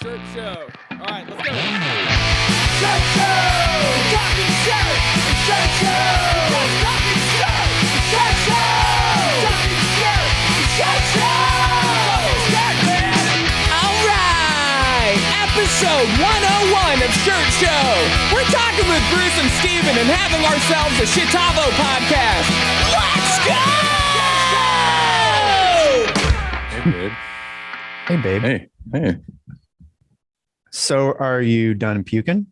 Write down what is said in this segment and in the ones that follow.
Shirt show. All right, let's go. Shirt show! Talking shirt! It's shirt show! Just talking shirt! It's shirt show! Talking shirt! It's shirt show! Talking shirt, man! All right! Episode 101 of Shirt Show. We're talking with Bruce and Steven and having ourselves a Printavo podcast. Let's go! Hey, babe. Hey, babe. Hey. So are you done puking?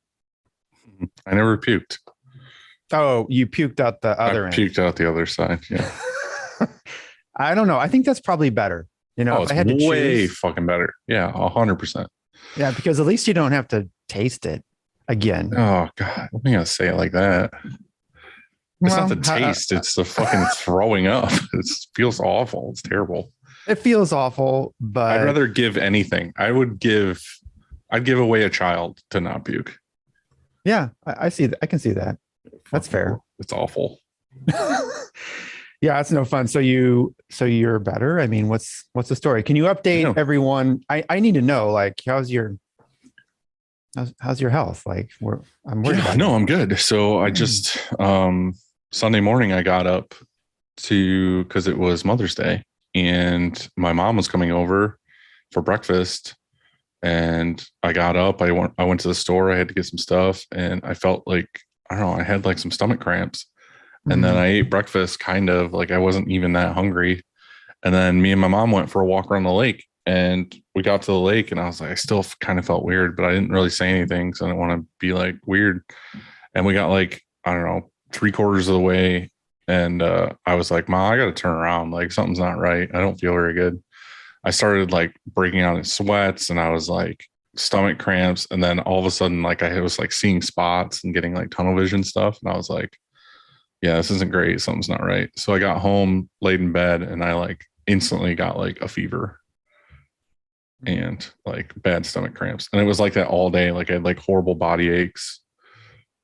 I never puked. Oh, you puked out the other I end. puked out the other side. Yeah. I don't know. I think that's probably better. You know, Oh, if it's I had to way choose. fucking better. Yeah, 100%. Yeah, because at least you don't have to taste it again. Oh, God. I'm going to say it like that. It's not the taste. It's the fucking throwing up. It feels awful. It's terrible. It feels awful, but I'd rather give anything. I'd give away a child to not puke. yeah, I see that. I can see that. That's fair. It's awful. Yeah, it's no fun. So you're better. I mean, what's the story? Can you update everyone? I need to know, like, how's your health? Like, I'm worried about No, I'm good. So I just Sunday morning I got up because it was Mother's Day and my mom was coming over for breakfast. And I got up, I went to the store, I had to get some stuff, and I felt like, I don't know, I had like some stomach cramps. And then I ate breakfast kind of like I wasn't even that hungry. And then me and my mom went for a walk around the lake, and we got to the lake and I was like, I still kind of felt weird, but I didn't really say anything. So I didn't want to be like weird. And we got like, I don't know, 3/4 of the way. And I was like, Ma, I got to turn around. Like something's not right. I don't feel very good. I started like breaking out in sweats and I was like stomach cramps. And then all of a sudden, like I was like seeing spots and getting like tunnel vision stuff. And I was like, yeah, this isn't great. Something's not right. So I got home, laid in bed, and I like instantly got like a fever and like bad stomach cramps. And it was like that all day. Like I had like horrible body aches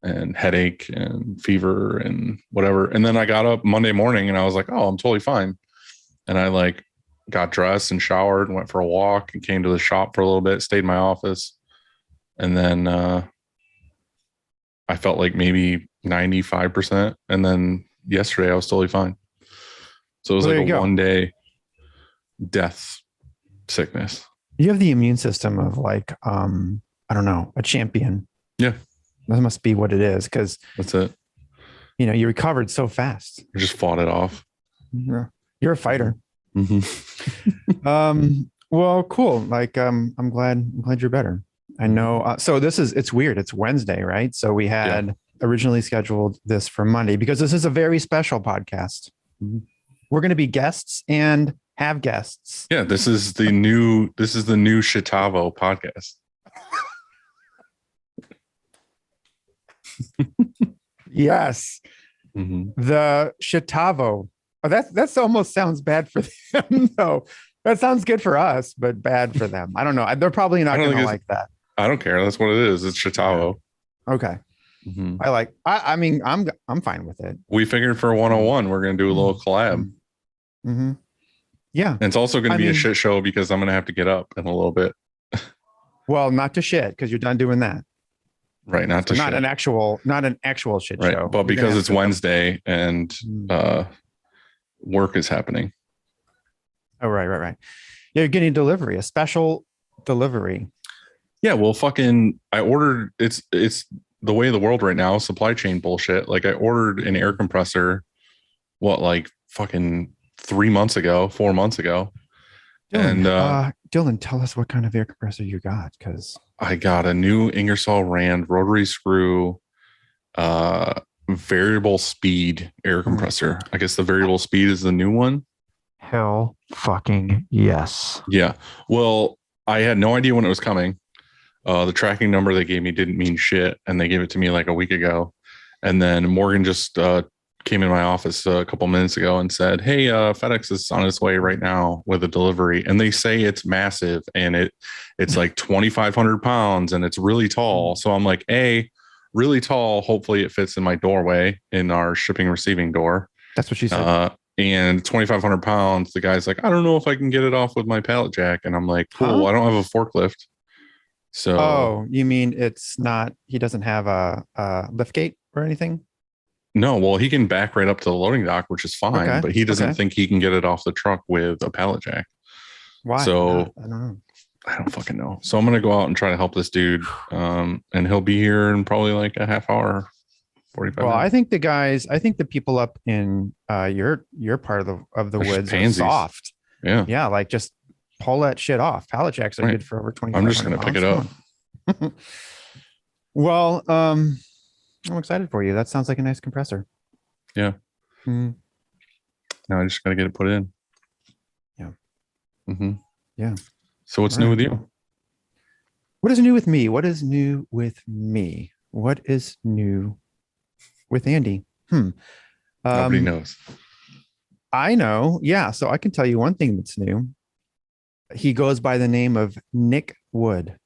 and headache and fever and whatever. And then I got up Monday morning and I was like, oh, I'm totally fine. And I like got dressed and showered and went for a walk and came to the shop for a little bit, stayed in my office. And then I felt like maybe 95%. And then yesterday I was totally fine. So it was like a 1 day death sickness. You have the immune system of like, I don't know, a champion. Yeah. That must be what it is. Cause that's it. You know, you recovered so fast. I just fought it off. Yeah. You're a fighter. Mm-hmm. Well, cool. Like, I'm glad you're better. I know. So it's weird. It's Wednesday, right? So we had originally scheduled this for Monday because this is a very special podcast. Mm-hmm. We're going to be guests and have guests. Yeah. This is the new Printavo podcast. Yes. Mm-hmm. The Printavo. Oh, that's almost sounds bad for them. No, that sounds good for us, but bad for them. I don't know. They're probably not going to like that. I don't care. That's what it is. It's Printavo. Okay. Mm-hmm. I mean, I'm fine with it. We figured for 101, we're going to do a little collab. Mm-hmm. Yeah. And it's also going to be a shit show because I'm going to have to get up in a little bit. Well, not to shit because you're done doing that. Right. Not an actual shit right. show. But because it's Wednesday and work is happening. Oh, right. Yeah, you're getting a special delivery. Yeah. Well, I ordered, it's the way of the world right now, supply chain bullshit. Like I ordered an air compressor, like fucking 4 months ago. Dylan, Dylan, tell us what kind of air compressor you got. Cause I got a new Ingersoll Rand rotary screw, variable speed air compressor. I guess the variable speed is the new one. Hell fucking yes. Yeah. Well, I had no idea when it was coming. The tracking number they gave me didn't mean shit. And they gave it to me like a week ago. And then Morgan just came in my office a couple minutes ago and said, hey, FedEx is on its way right now with a delivery. And they say it's massive and it's like 2,500 pounds and it's really tall. So I'm like, really tall. Hopefully it fits in my doorway in our shipping receiving door. That's what she said. And 2,500 pounds. The guy's like, I don't know if I can get it off with my pallet jack. And I'm like, cool. I don't have a forklift. So Oh, you mean it's not? He doesn't have a lift gate or anything? no, well, he can back right up to the loading dock, which is fine, Okay. but he doesn't Okay. think he can get it off the truck with a pallet jack. Why? So I don't know. I don't fucking know. So I'm gonna go out and try to help this dude. And he'll be here in probably like a half hour, 45 Well, minutes. I think the people up in your part of the They're just woods are pansies. soft. Yeah. Yeah, like just pull that shit off. Pallet jacks are Right. good for over 20. I'm just gonna pick it up. Well, I'm excited for you. That sounds like a nice compressor. Yeah. Mm, Now I just gotta get it put in. Yeah. Mm-hmm. Yeah. So what's All new right. with you? What is new with me? What is new with me? What is new with Andy? Nobody knows. I know. Yeah. So I can tell you one thing that's new. He goes by the name of Nick Wood.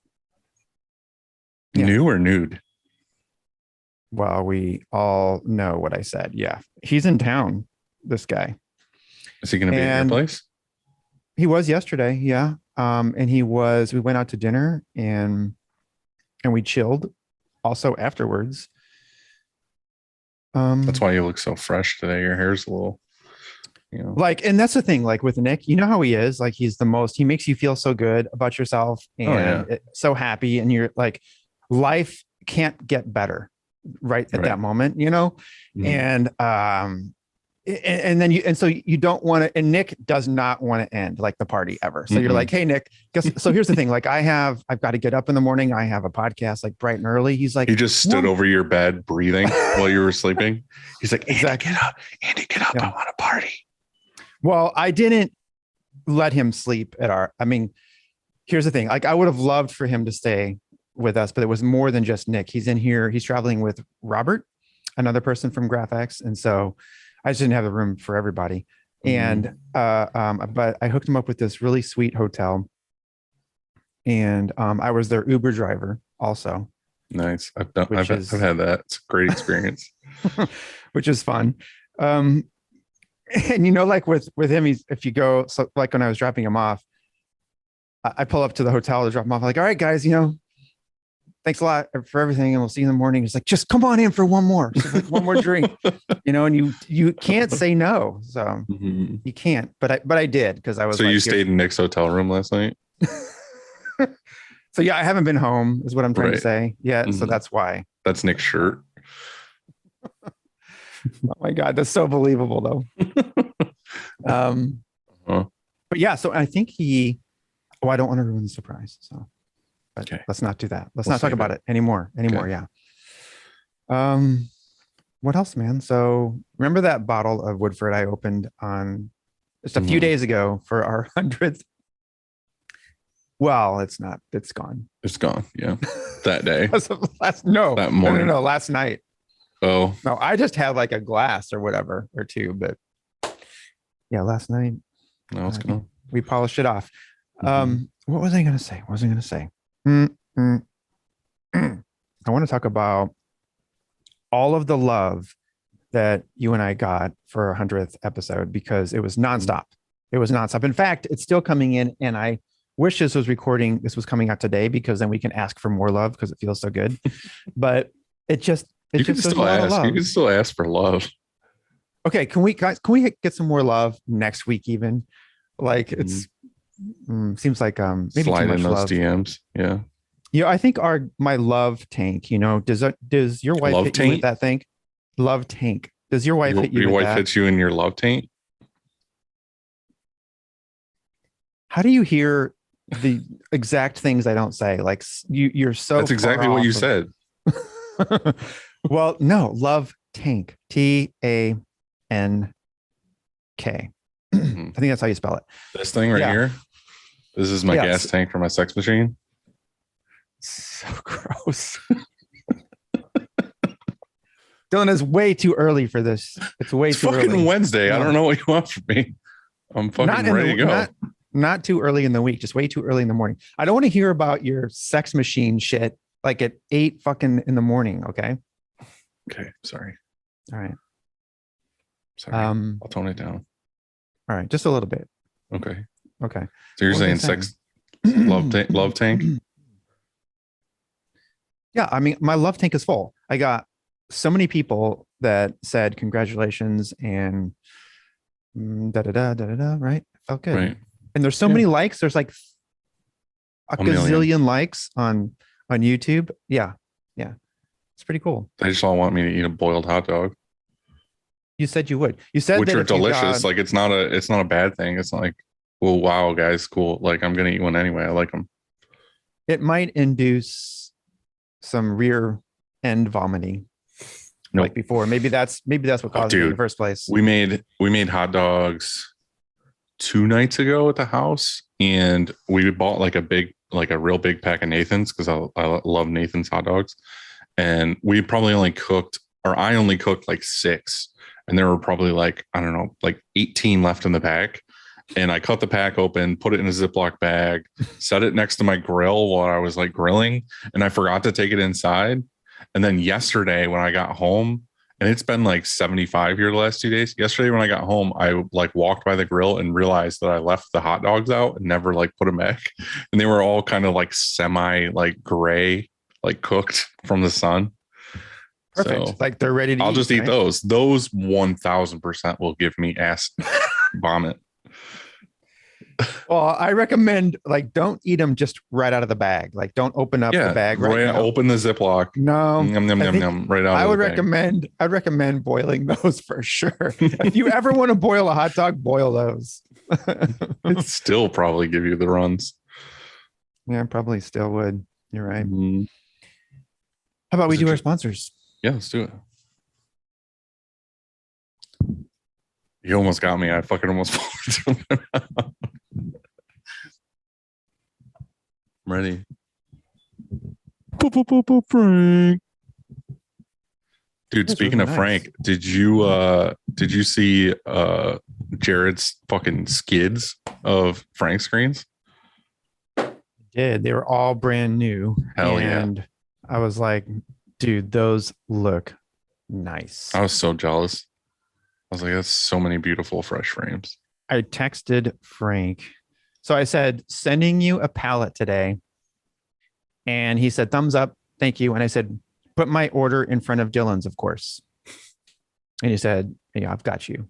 Yeah. New or nude? Well, we all know what I said. Yeah. He's in town, this guy. Is he gonna be at your And place? he was yesterday. Yeah. And we went out to dinner and we chilled also afterwards. That's why you look so fresh today. Your hair's a little, like, and that's the thing, like with Nick, you know how he is, like he makes you feel so good about yourself and so happy. And you're like, life can't get better right at that moment, Mhm. And then so you don't want to, and Nick does not want to end like the party ever. So you're like, hey, Nick, so here's the thing. Like I've got to get up in the morning. I have a podcast like bright and early. He's like, he just stood over your bed breathing while you were sleeping. He's like, Andy, Exactly. get up. Andy, get up. Yeah. I want to party. Well, I didn't let him sleep here's the thing. Like I would have loved for him to stay with us, but it was more than just Nick. He's in here. He's traveling with Robert, another person from GraphX. And so I just didn't have the room for everybody. And, but I hooked him up with this really sweet hotel. And I was their Uber driver also. Nice. I've had that. It's a great experience. Which is fun. And like with him, if you go, so like when I was dropping him off, I pull up to the hotel to drop him off. I'm like, all right, guys, thanks a lot for everything. And we'll see you in the morning. He's like, just come on in for one more drink, and you can't say no. So you can't, but I did. Because I was so you stayed in Nick's hotel room last night. So yeah, I haven't been home is what I'm trying to say. Yeah. So that's why. That's Nick's shirt. Oh my God. That's so believable though. But yeah, so I think I don't want to ruin the surprise. So okay, let's not do that. Let's not talk about it anymore. Okay. Yeah. What else, man? So remember that bottle of Woodford I opened on just a few days ago for our 100th? Well, it's not. It's gone. It's gone. Yeah. That day. That morning. No, last night. Oh. No, I just had like a glass or whatever or two, but yeah, last night. No, it's gone. We polished it off. What was I going to say? I want to talk about all of the love that you and I got for our 100th episode because it was nonstop. It was nonstop. In fact, it's still coming in, and I wish this was coming out today because then we can ask for more love because it feels so good. But you can still ask. You can still ask for love. Okay, can we get some more love next week? Even like it's seems like maybe slide too much in those love. DMs. Yeah. I think my love tank. Does your wife hit you with that thing? Love tank. Does your wife hit you? Your wife hits you in your love tank. How do you hear the exact things I don't say? Like you're so. That's exactly what you said. Well, no, love tank. TANK. I think that's how you spell it. This thing right here. This is my gas tank for my sex machine. So gross. Dylan, is way too early for this. It's way too early. It's fucking Wednesday. No. I don't know what you want from me. I'm fucking ready to go. Not too early in the week, just way too early in the morning. I don't want to hear about your sex machine shit like at 8 fucking in the morning. Okay. Okay. Sorry. All right. Sorry. I'll tone it down. All right. Just a little bit. Okay. Okay. So you're saying sex love tank? Yeah, I mean, my love tank is full. I got so many people that said congratulations and da da da da da da. Right, felt good. Right. And there's so Yeah. many likes. There's like a A million. gazillion likes on YouTube. Yeah, yeah, it's pretty cool. They just all want me to eat a boiled hot dog, You said you would. You said which that are if you delicious. got- Like it's not a bad thing. It's not like, well, wow, guys, cool. Like I'm gonna eat one anyway. I like them. it might induce some rear end vomiting Nope. like before. Maybe that's what caused it in the Dude, first place. We made hot dogs 2 nights ago at the house, and we bought like a real big pack of Nathan's because I love Nathan's hot dogs, and we probably only cooked, or I only cooked like 6, and there were probably like, I don't know, like 18 left in the pack. And I cut the pack open, put it in a Ziploc bag, set it next to my grill while I was like grilling, and I forgot to take it inside. And then yesterday when I got home, and it's been like 75 here the last 2 days. Yesterday when I got home, I like walked by the grill and realized that I left the hot dogs out and never like put them back. And they were all kind of like semi like gray, like cooked from the sun. Perfect. So Like they're ready to I'll just eat right? those. Those 1000% will give me ass vomit. Well, I recommend like don't eat them just right out of the bag. Like don't open up the bag right now. Open the Ziploc. No, Yum, yum, I yum, think yum, right out I of would the bag. recommend. I'd recommend boiling those for sure. If you ever want to boil a hot dog, boil those. It'd still probably give you the runs. Yeah, probably still would. You're right. Mm, How about we Is it do our just- sponsors? yeah, let's do it. You almost got me. I fucking almost I'm ready. Frank. Dude, That's speaking really of nice. Frank, did you see Jared's fucking skids of Frank screens? Did they were all brand new? Hell yeah. and I was like, dude, those look nice. I was so jealous. I was like, that's so many beautiful fresh frames. I texted Frank. So I said, sending you a pallet today. And he said, thumbs up. Thank you. And I said, put my order in front of Dylan's, of course. And he said, yeah, I've got you.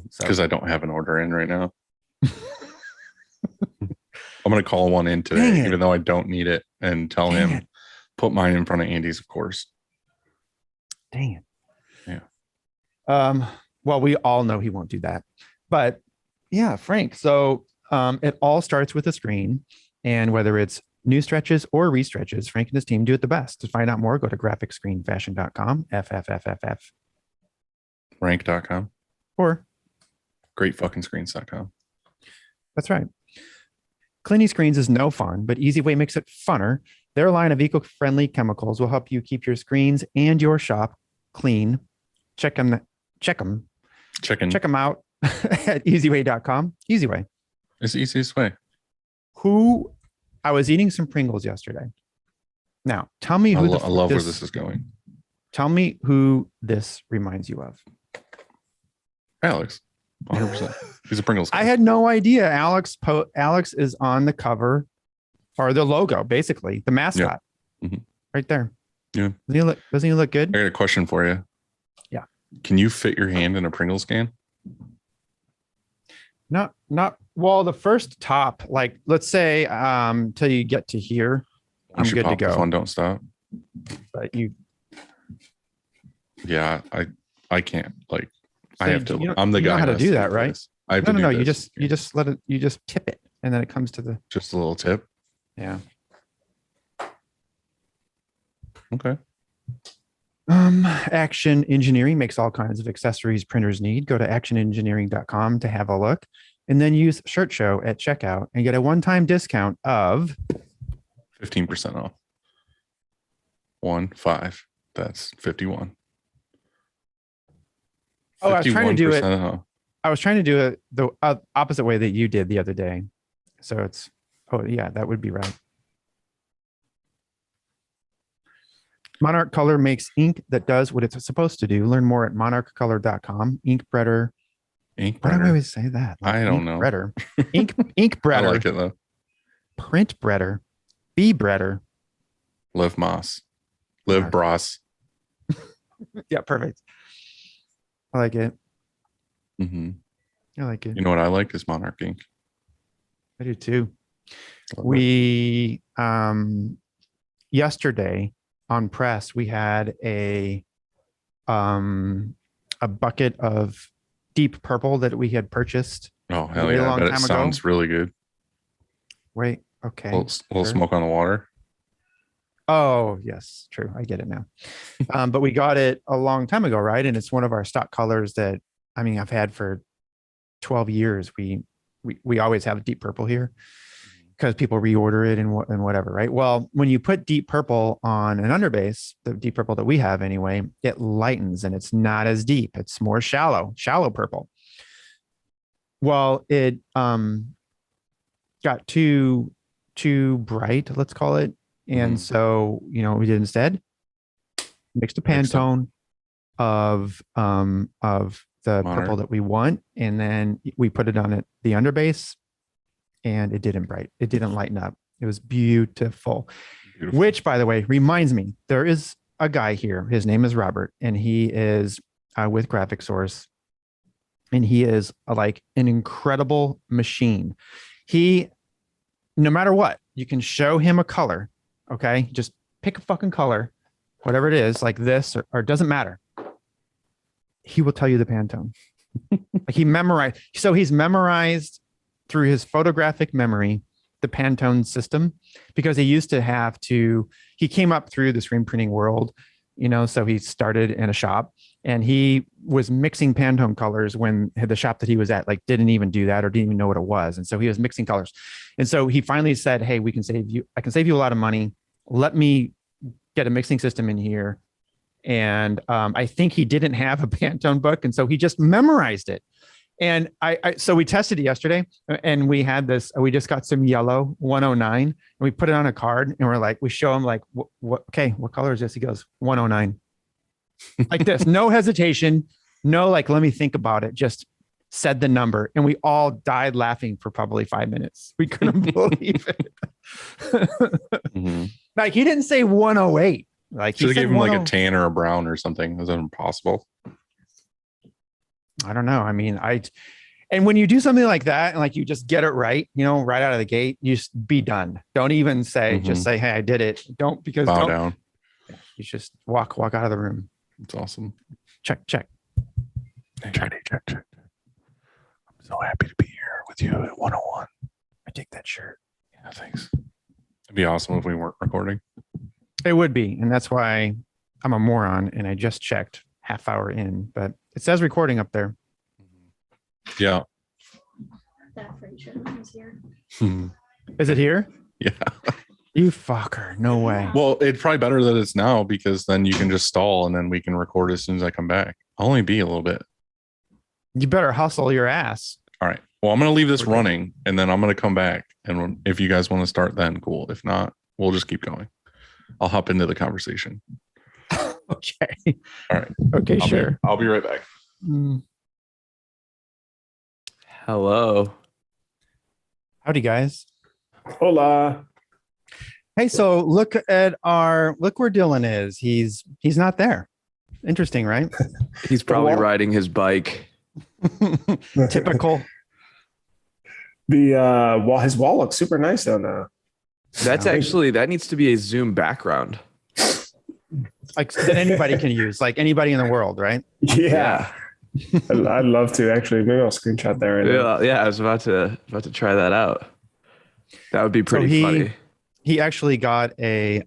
So Because I don't have an order in right now. I'm going to call one in Dang today, it. even though I don't need it, and tell Dang him, it. put mine in front of Andy's, of course. Dang it. Yeah. Well, we all know he won't do that. But yeah, Frank. So it all starts with a screen. And whether it's new stretches or restretches, Frank and his team do it the best. To find out more, go to graphicscreenfashion.com, FFFFF, Rank.com. or Greatfuckingscreens.com. that's right. Cleaning screens is no fun, but EasyWay makes it funner. Their line of eco-friendly chemicals will help you keep your screens and your shop clean. Check them out at easyway.com. EasyWay. It's the easiest way. I was eating some Pringles yesterday. Now, tell me I who love where this is going. Tell me who this reminds you of. Alex, 100%. He's a Pringles guy. I had no idea Alex is on the cover or the logo, basically the mascot, Mhm. right there. Yeah. Doesn't he look good? I got a question for you. Yeah. Can you fit your hand in a Pringles can? Not well. The first top, like let's say, till you get to here, I'm Once you good to pop the go. fun, don't stop. But you, Yeah, I can't. Like, so I have to. you know- I'm the you know guy how to that has do that, right? this. I have no, to no, do no. this. You just let it. You just tip it, and then it comes to the Just a little tip. yeah. Okay. Action Engineering makes all kinds of accessories printers need. Go to actionengineering.com to have a look, and then use Shirt Show at checkout and get a one-time discount of 15% off. 1-5. That's 51. Oh, I was trying to do it. 51% off. I was trying to do it the opposite way that you did the other day. So it's yeah, that would be right. Monarch Color makes ink that does what it's supposed to do. Learn more at monarchcolor.com. Ink Breader. Ink Why do I Breader. always say that? I don't Ink know. Breader. Ink I Breader. like it though. Print Breader. Bee Breader. Liv Moss. Live Yeah. Bras. Yeah, perfect. I like it. Hmm. I like it. You know what I like is Monarch Ink. I do too. Love it. We yesterday on press we had a bucket of deep purple that we had purchased Oh, a hell really yeah. I long bet it time ago. sounds really good. Wait, okay. Little sure. smoke on the water. Oh, yes, true. I get it now. But we got it a long time ago, right? And it's one of our stock colors that I mean I've had for 12 years. We always have deep purple here because people reorder it and whatever, right? Well, when you put deep purple on an underbase, the deep purple that we have anyway, it lightens and it's not as deep. It's more shallow purple. Well, it got too bright, let's call it. And Mhm. so, you know, what we did instead mixed a Mixed them. Pantone of the Monarch. purple that we want, and then we put it on it the underbase, and it didn't lighten up. It was beautiful. Beautiful. Which, by the way, reminds me, there is a guy here. His name is Robert, and he is with Graphic Source, and he is like an incredible machine. He, no matter what, you can show him a color. Okay, just pick a fucking color, whatever it is, like this, or it doesn't matter. He will tell you the Pantone. Like he's memorized through his photographic memory the Pantone system, because he used to have to. He came up through the screen printing world, you know, so he started in a shop and he was mixing Pantone colors when the shop that he was at like didn't even do that or didn't even know what it was, and so he was mixing colors. And so he finally said, "Hey, I can save you a lot of money. Let me get a mixing system in here." And I think he didn't have a Pantone book, and so he just memorized it. And so we tested it yesterday, and we had this. We just got some yellow 109, and we put it on a card, and we're like, we show him like, what color is this? He goes 109, like this, no hesitation, no like, let me think about it. Just said the number, and we all died laughing for probably 5 minutes. We couldn't believe it. Mhm. Like he didn't say 108. Like he Should have said gave him like a 10. tan or a brown or something. Is that impossible? I don't know. I mean, and when you do something like that and like you just get it right, you know, right out of the gate, you just be done. Don't even say, just say, hey, I did it. Don't, because Bow don't, down. you just walk out of the room. It's awesome. Check. Check. I'm so happy to be here with you at 101. I take that shirt. Yeah, thanks. It'd be awesome if we weren't recording. It would be. And that's why I'm a moron. And I just checked half hour in, but it says recording up there. Yeah. That Frickin is here. Is it here? Yeah. You fucker. No way. Well, it's probably better that it's now, because then you can just stall and then we can record as soon as I come back. I'll only be a little bit. You better hustle your ass. All right. Well, I'm going to leave this Okay. running and then I'm going to come back. And if you guys want to start, then cool. If not, we'll just keep going. I'll hop into the conversation. Okay. All right. Okay, sure. I'll be right back. Mm. Hello. Howdy, guys. Hola. Hey, so look where Dylan is. He's not there. Interesting, right? He's probably wall? riding his bike. Typical. His wall looks super nice though now. That's Yeah. actually, that needs to be a Zoom background. Like that anybody can use, like anybody in the world, right? Yeah. I'd love to actually. Maybe I'll screenshot that right now. Yeah, I was about to try that out. That would be pretty funny. He actually got a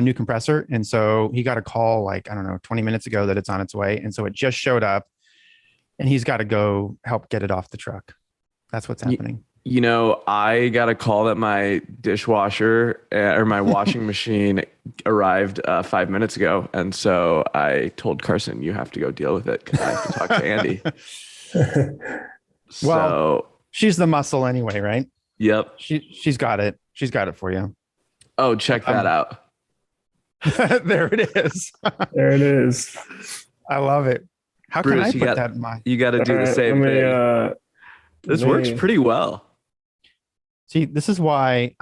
new compressor, and so he got a call like, I don't know, 20 minutes ago that it's on its way, and so it just showed up, and he's got to go help get it off the truck. That's what's happening. You know, I got a call that my dishwasher or my washing machine arrived 5 minutes ago. And so I told Carson, you have to go deal with it because I have to talk to Andy. So, She's the muscle anyway, right? yep. She's got it. She's got it for you. Oh, check that out. There it is. There it is. I love it. How Bruce, can I you put got- that in my? You got to do All the right, same let me, thing. This works pretty well. See, this is why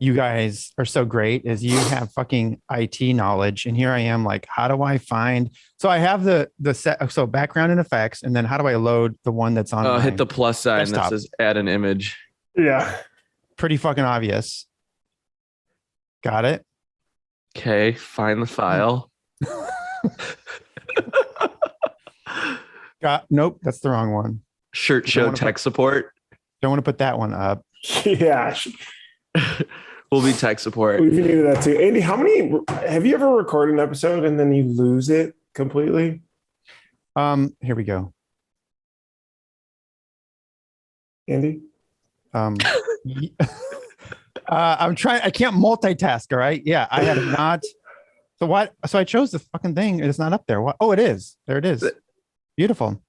you guys are so great is you have fucking IT knowledge. And here I am like, how do I find, so I have the set, so background and effects. And then how do I load the one that's on Hit the plus sign desktop. that says add an image. Yeah. Pretty fucking obvious. Got it. Okay, find the file. Nope, that's the wrong one. Shirt show tech support. Don't want to put that one up. Yeah. Will be tech support. We needed that too. Andy, have you ever recorded an episode and then you lose it completely? Here we go. Andy? I'm trying, I can't multitask. All right. Yeah. I have not. So what? So I chose the fucking thing. It's not up there. What? Oh, it is. There it is. Beautiful.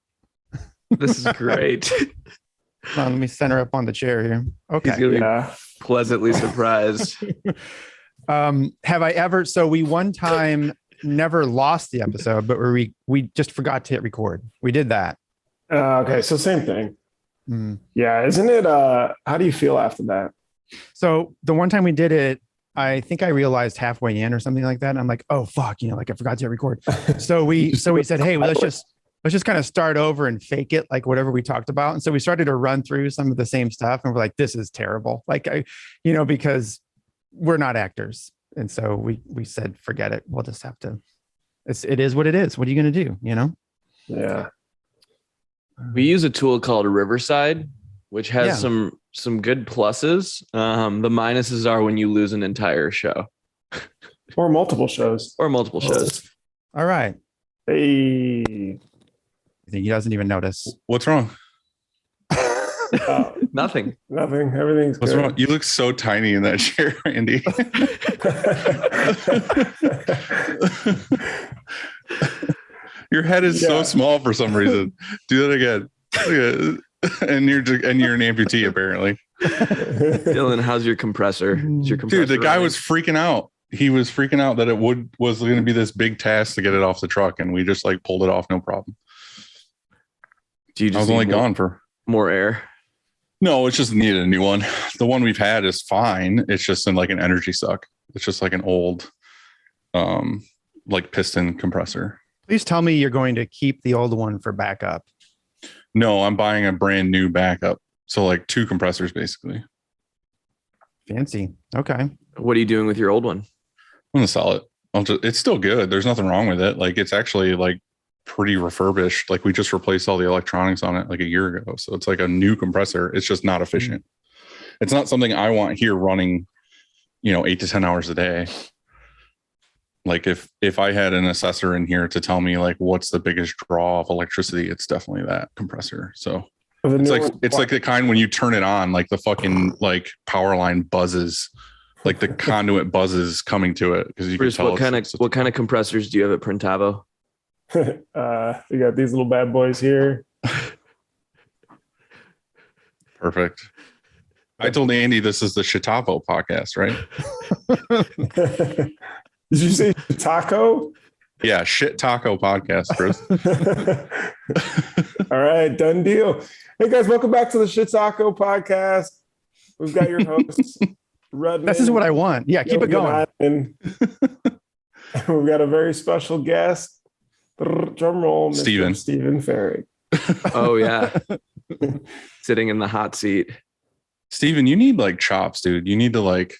This is great. Let me center up on the chair here. Okay. He's gonna be pleasantly surprised. Have I ever? So we one time never lost the episode, but we just forgot to hit record. We did that. Okay, so same thing. Yeah, isn't it? How do you feel after that? So the one time we did it, I think I realized halfway in or something like that. And I'm like, oh fuck, like I forgot to hit record. So we said, hey, well, let's just kind of start over and fake it, like whatever we talked about. And so we started to run through some of the same stuff, and we're like, this is terrible. Like because we're not actors. And so we said, forget it. We'll just have to. It is what it is. What are you going to do? Yeah. We use a tool called Riverside, which has some good pluses. The minuses are when you lose an entire show. Or multiple shows. All right. Hey. I think he doesn't even notice. What's wrong? Nothing. Everything's What's good. wrong? You look so tiny in that chair, Andy. Your head is so small for some reason. Do that again. And you're an amputee apparently. Dylan, how's your compressor? Is your compressor Dude, the guy running? was freaking out. He was freaking out that was going to be this big task to get it off the truck, and we just like pulled it off, no problem. Do you just I was only gone for more air? No, it's just needed a new one. The one we've had is fine. It's just in like an energy suck. It's just like an old, like piston compressor. Please tell me you're going to keep the old one for backup. No, I'm buying a brand new backup. So like 2 compressors basically. Fancy. Okay. What are you doing with your old one? I'm gonna sell it. It's still good. There's nothing wrong with it. Like it's actually like pretty refurbished. Like we just replaced all the electronics on it like a year ago. So it's like a new compressor. It's just not efficient. It's not something I want here running, 8 to 10 hours a day. Like if I had an assessor in here to tell me like what's the biggest draw of electricity, it's definitely that compressor. So it's like the kind when you turn it on, like the fucking like power line buzzes, like the conduit buzzes coming to it because you Bruce, can tell. what kind of compressors do you have at Printavo? We got these little bad boys here. Perfect. I told Andy this is the Shitavo podcast, right? Did you say taco? Yeah, Shit Taco podcast, Chris. All right, done deal. Hey guys, welcome back to the Shit Taco podcast. We've got your hosts, Rudman. This is what I want. Yeah, keep it going. And we've got a very special guest. Drum roll, Mr. Steven Farag. Oh yeah, sitting in the hot seat. Steven, you need like chops, dude. You need to like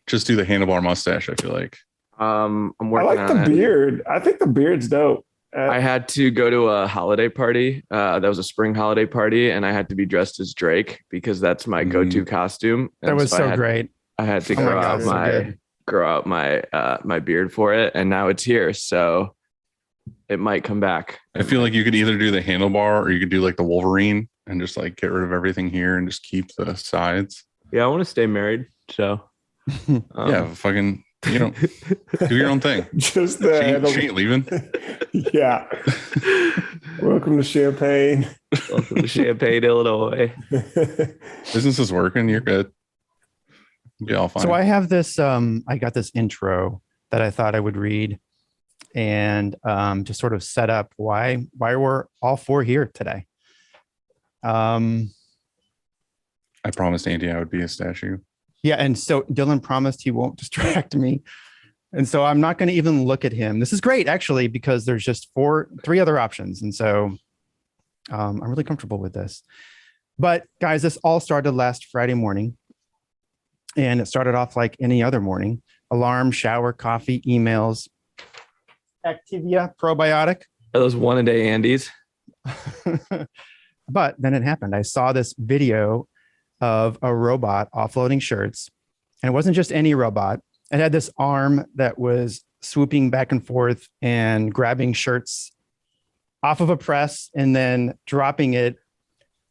just do the handlebar mustache. I feel like. I'm I working like on the it. beard. I think the beard's dope. I had to go to a holiday party. That was a spring holiday party, and I had to be dressed as Drake because that's my go-to costume. That And was so great. I had to grow out my beard for it, and now it's here. So it might come back. I feel like you could either do the handlebar or you could do like the Wolverine and just like get rid of everything here and just keep the sides. Yeah, I want to stay married. So yeah, fucking. Do your own thing. Just she ain't leaving. Yeah. Welcome to Champaign. Welcome to Champaign, Illinois. Business is working. You're good. You'll be all fine. So I have this. I got this intro that I thought I would read, and to sort of set up why we're all 4 here today. I promised Andy I would be a statue. Yeah. And so Dylan promised he won't distract me. And so I'm not going to even look at him. This is great, actually, because there's just three other options. And so I'm really comfortable with this. But guys, this all started last Friday morning. And it started off like any other morning. Alarm, shower, coffee, emails, Activia probiotic. Are those one-a-day Andes? But then it happened. I saw this video of a robot offloading shirts. And it wasn't just any robot. It had this arm that was swooping back and forth and grabbing shirts off of a press and then dropping it,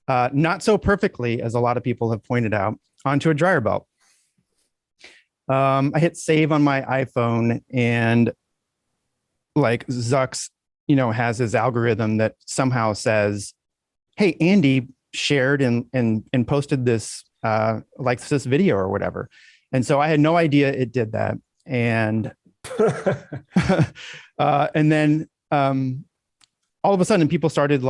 not so perfectly, as a lot of people have pointed out, onto a dryer belt. I hit save on my iPhone, and like Zuck's, has his algorithm that somehow says, hey, Andy shared and posted this, likes this video or whatever. And so I had no idea it did that. And, and then all of a sudden people started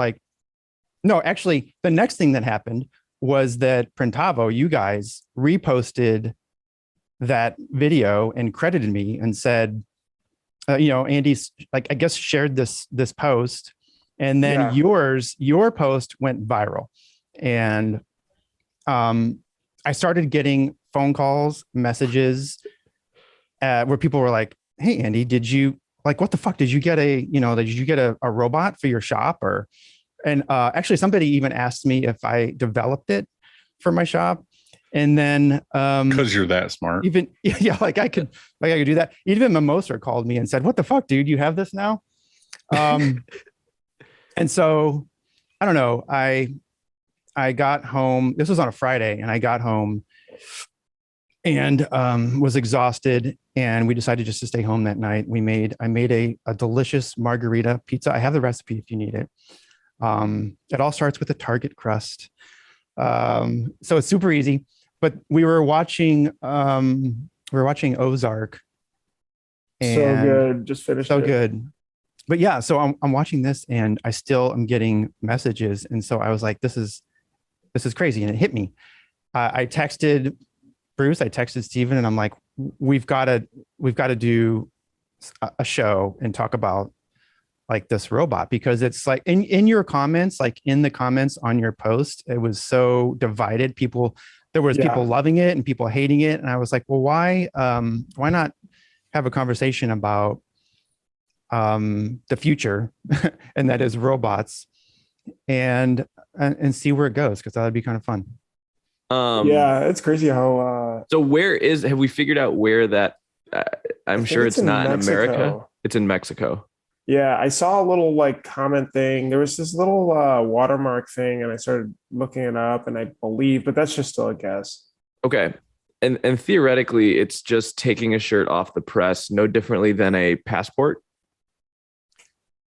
actually the next thing that happened was that Printavo, you guys reposted that video and credited me and said, Andy's I guess shared this post, and then your post went viral. And I started getting phone calls, messages where people were like, hey, Andy, did you what the fuck? Did you get a robot for your shop? And actually somebody even asked me if I developed it for my shop. And then because you're that smart. Even I could do that. Even Mimosa called me and said, what the fuck, dude, you have this now? And so I don't know. I got home. This was on a Friday, and I got home and was exhausted. And we decided just to stay home that night. I made a delicious margarita pizza. I have the recipe if you need it. It all starts with a Target crust. So it's super easy. But we were watching Ozark. And so good. Just finished. So good. But yeah, so I'm watching this, and I still am getting messages. And so I was like, this is crazy. And it hit me. I texted Bruce, I texted Steven, and I'm like, we've got to do a show and talk about this robot, because it's like in your comments, in the comments on your post, it was so divided. There was people loving it and people hating it. And I was like, well, why not have a conversation about the future, and that is robots, and see where it goes, because that would be kind of fun. It's crazy how. So have we figured out where that? I'm sure it's not in America. It's in Mexico. Yeah, I saw a little comment thing. There was this little watermark thing, and I started looking it up, and I believe, but that's just still a guess. Okay. And theoretically, it's just taking a shirt off the press, no differently than a passport.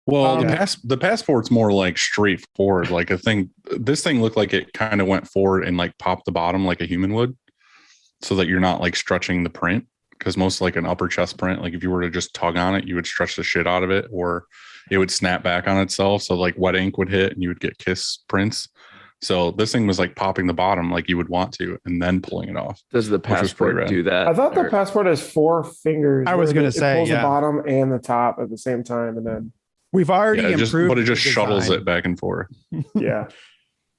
Well, the passport's more straightforward. This thing looked like it kind of went forward and popped the bottom like a human would, so that you're not stretching the print. Because most an upper chest print, if you were to just tug on it, you would stretch the shit out of it, or it would snap back on itself. So wet ink would hit and you would get kiss prints. So this thing was popping the bottom like you would want to, and then pulling it off. Does the passport do that? I thought the passport has 4 fingers. I was going to say, it pulls the bottom and the top at the same time, and then we've already improved, but it just shuttles it back and forth. Yeah.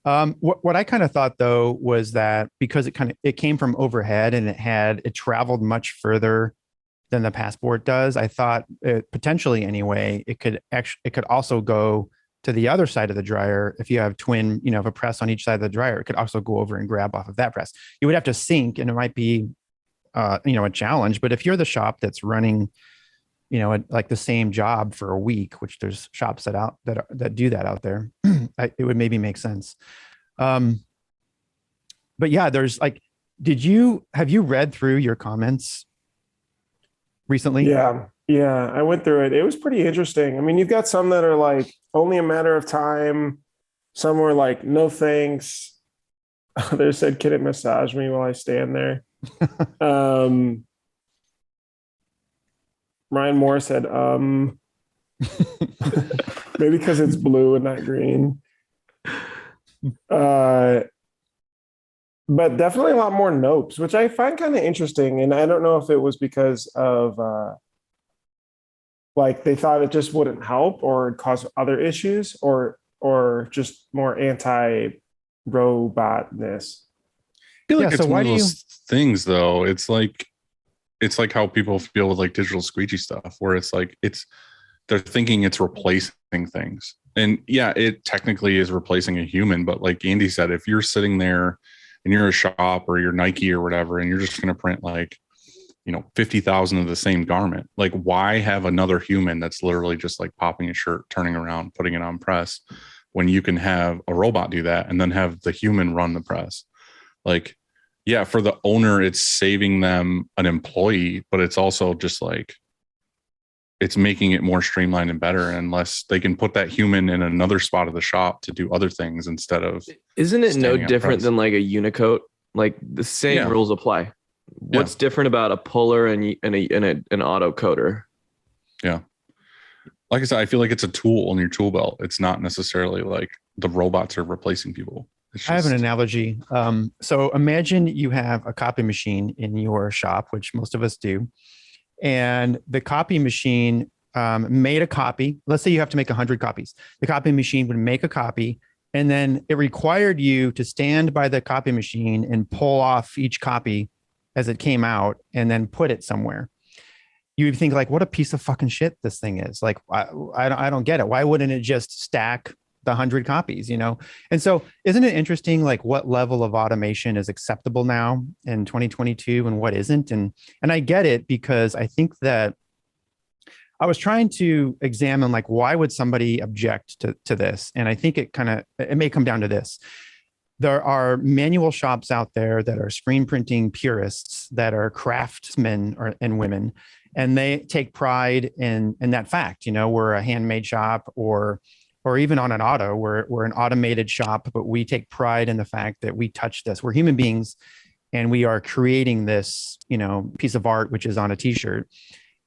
What I kind of thought though was that because it came from overhead and it traveled much further than the passport does, I thought potentially anyway, it could also go to the other side of the dryer. If you have twin, if a press on each side of the dryer, it could also go over and grab off of that press. You would have to sync, and it might be, a challenge. But if you're the shop that's running, the same job for a week, which there's shops that do that out there, it would maybe make sense. But yeah, there's have you read through your comments recently? Yeah, I went through it. It was pretty interesting. I mean, you've got some that are only a matter of time. Some were no thanks. They said, can it massage me while I stand there? Ryan Moore said, maybe because it's blue and not green. But but definitely a lot more nopes, which I find kind of interesting. And I don't know if it was because of like they thought it just wouldn't help or it'd cause other issues, or just more anti-robotness. I feel like Yeah, it's so one why of do you? those things though. It's like how people feel with like digital squeegee stuff, where it's like they're thinking it's replacing things. And yeah, it technically is replacing a human, but like Andy said, if you're sitting there and you're a shop or you're Nike or whatever, and you're just going to print like, 50,000 of the same garment, like why have another human that's literally just like popping a shirt, turning around, putting it on press, when you can have a robot do that and then have the human run the press? Like, yeah, for the owner, it's saving them an employee, but it's also just like, it's making it more streamlined and better, unless they can put that human in another spot of the shop to do other things instead of. Isn't it no standing up different press. than like a unicoat? Like the same Yeah. rules apply. What's different about a puller and an auto coder? Yeah. Like I said, I feel like it's a tool in your tool belt. It's not necessarily like the robots are replacing people. It's just, I have an analogy. So imagine you have a copy machine in your shop, which most of us do, and the copy machine made a copy. Let's say you have to make 100 copies. The copy machine would make a copy, and then it required you to stand by the copy machine and pull off each copy as it came out and then put it somewhere. You would think like, what a piece of fucking shit this thing is. Like, I don't get it. Why wouldn't it just stack the 100 copies, And so isn't it interesting, like what level of automation is acceptable now in 2022 and what isn't? And I get it, because I think that I was trying to examine like, why would somebody object to this? And I think it may come down to this. There are manual shops out there that are screen printing purists, that are craftsmen and women, and they take pride in that fact. We're a handmade shop, or even on an auto, we're an automated shop, but we take pride in the fact that we touch this. We're human beings, and we are creating this, piece of art, which is on a t-shirt.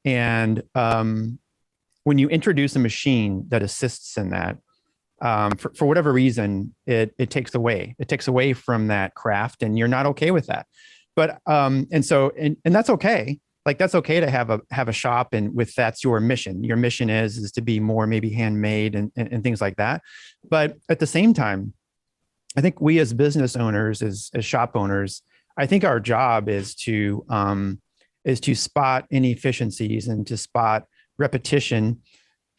And when you introduce a machine that assists in that, for whatever reason, it takes away from that craft, and you're not okay with that. But and that's okay. Like that's okay to have a shop, and with that's your mission. Your mission is to be more maybe handmade and things like that. But at the same time, I think we as business owners, as shop owners, I think our job is to spot inefficiencies and to spot repetition.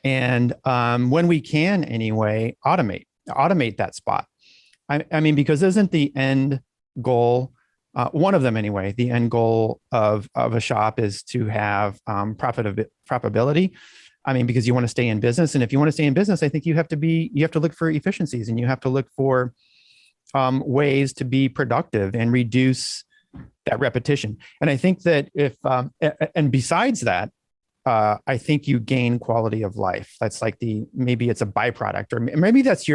And when we can anyway, automate that spot. I mean, because isn't the end goal, one of them anyway, the end goal of a shop is to have profitability. I mean, because you want to stay in business. And if you want to stay in business, I think you have to look for efficiencies, and you have to look for ways to be productive and reduce that repetition. And I think that and besides that, I think you gain quality of life. That's like maybe it's a byproduct, or maybe that's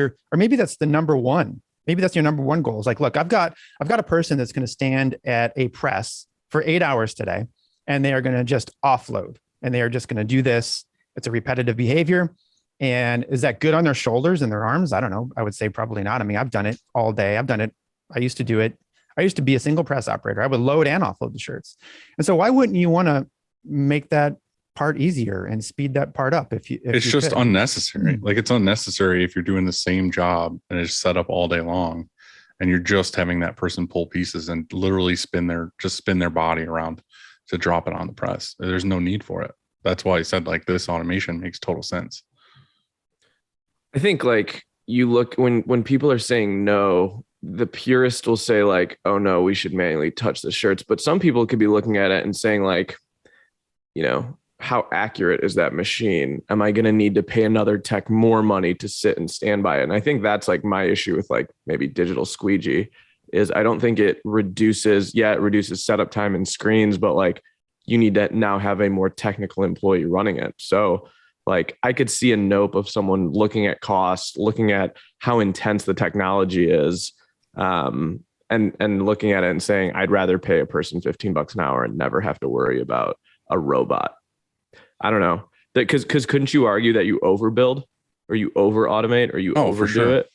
the number one. Maybe that's your number one goal. It's like, look, I've got a person that's going to stand at a press for 8 hours today, and they are going to just offload, and they are just going to do this. It's a repetitive behavior. And is that good on their shoulders and their arms? I don't know. I would say probably not. I mean, I've done it all day. I've done it. I used to do it. I used to be a single press operator. I would load and offload the shirts. And so why wouldn't you want to make that part easier and speed that part up? If it's you just could? unnecessary. Like it's unnecessary if you're doing the same job and it's set up all day long, and you're just having that person pull pieces and literally spin their body around to drop it on the press. There's no need for it. That's why I said like this automation makes total sense. I think like you look when people are saying no, the purist will say like, oh no, we should manually touch the shirts. But some people could be looking at it and saying like, how accurate is that machine? Am I going to need to pay another tech more money to sit and stand by it? And I think that's like my issue with like maybe digital squeegee is I don't think it reduces setup time and screens, but like you need to now have a more technical employee running it. So like I could see a nope of someone looking at cost, looking at how intense the technology is, and looking at it and saying, I'd rather pay a person $15 an hour and never have to worry about a robot. I don't know. Because couldn't you argue that you overbuild or you over automate or you overdo for sure. it?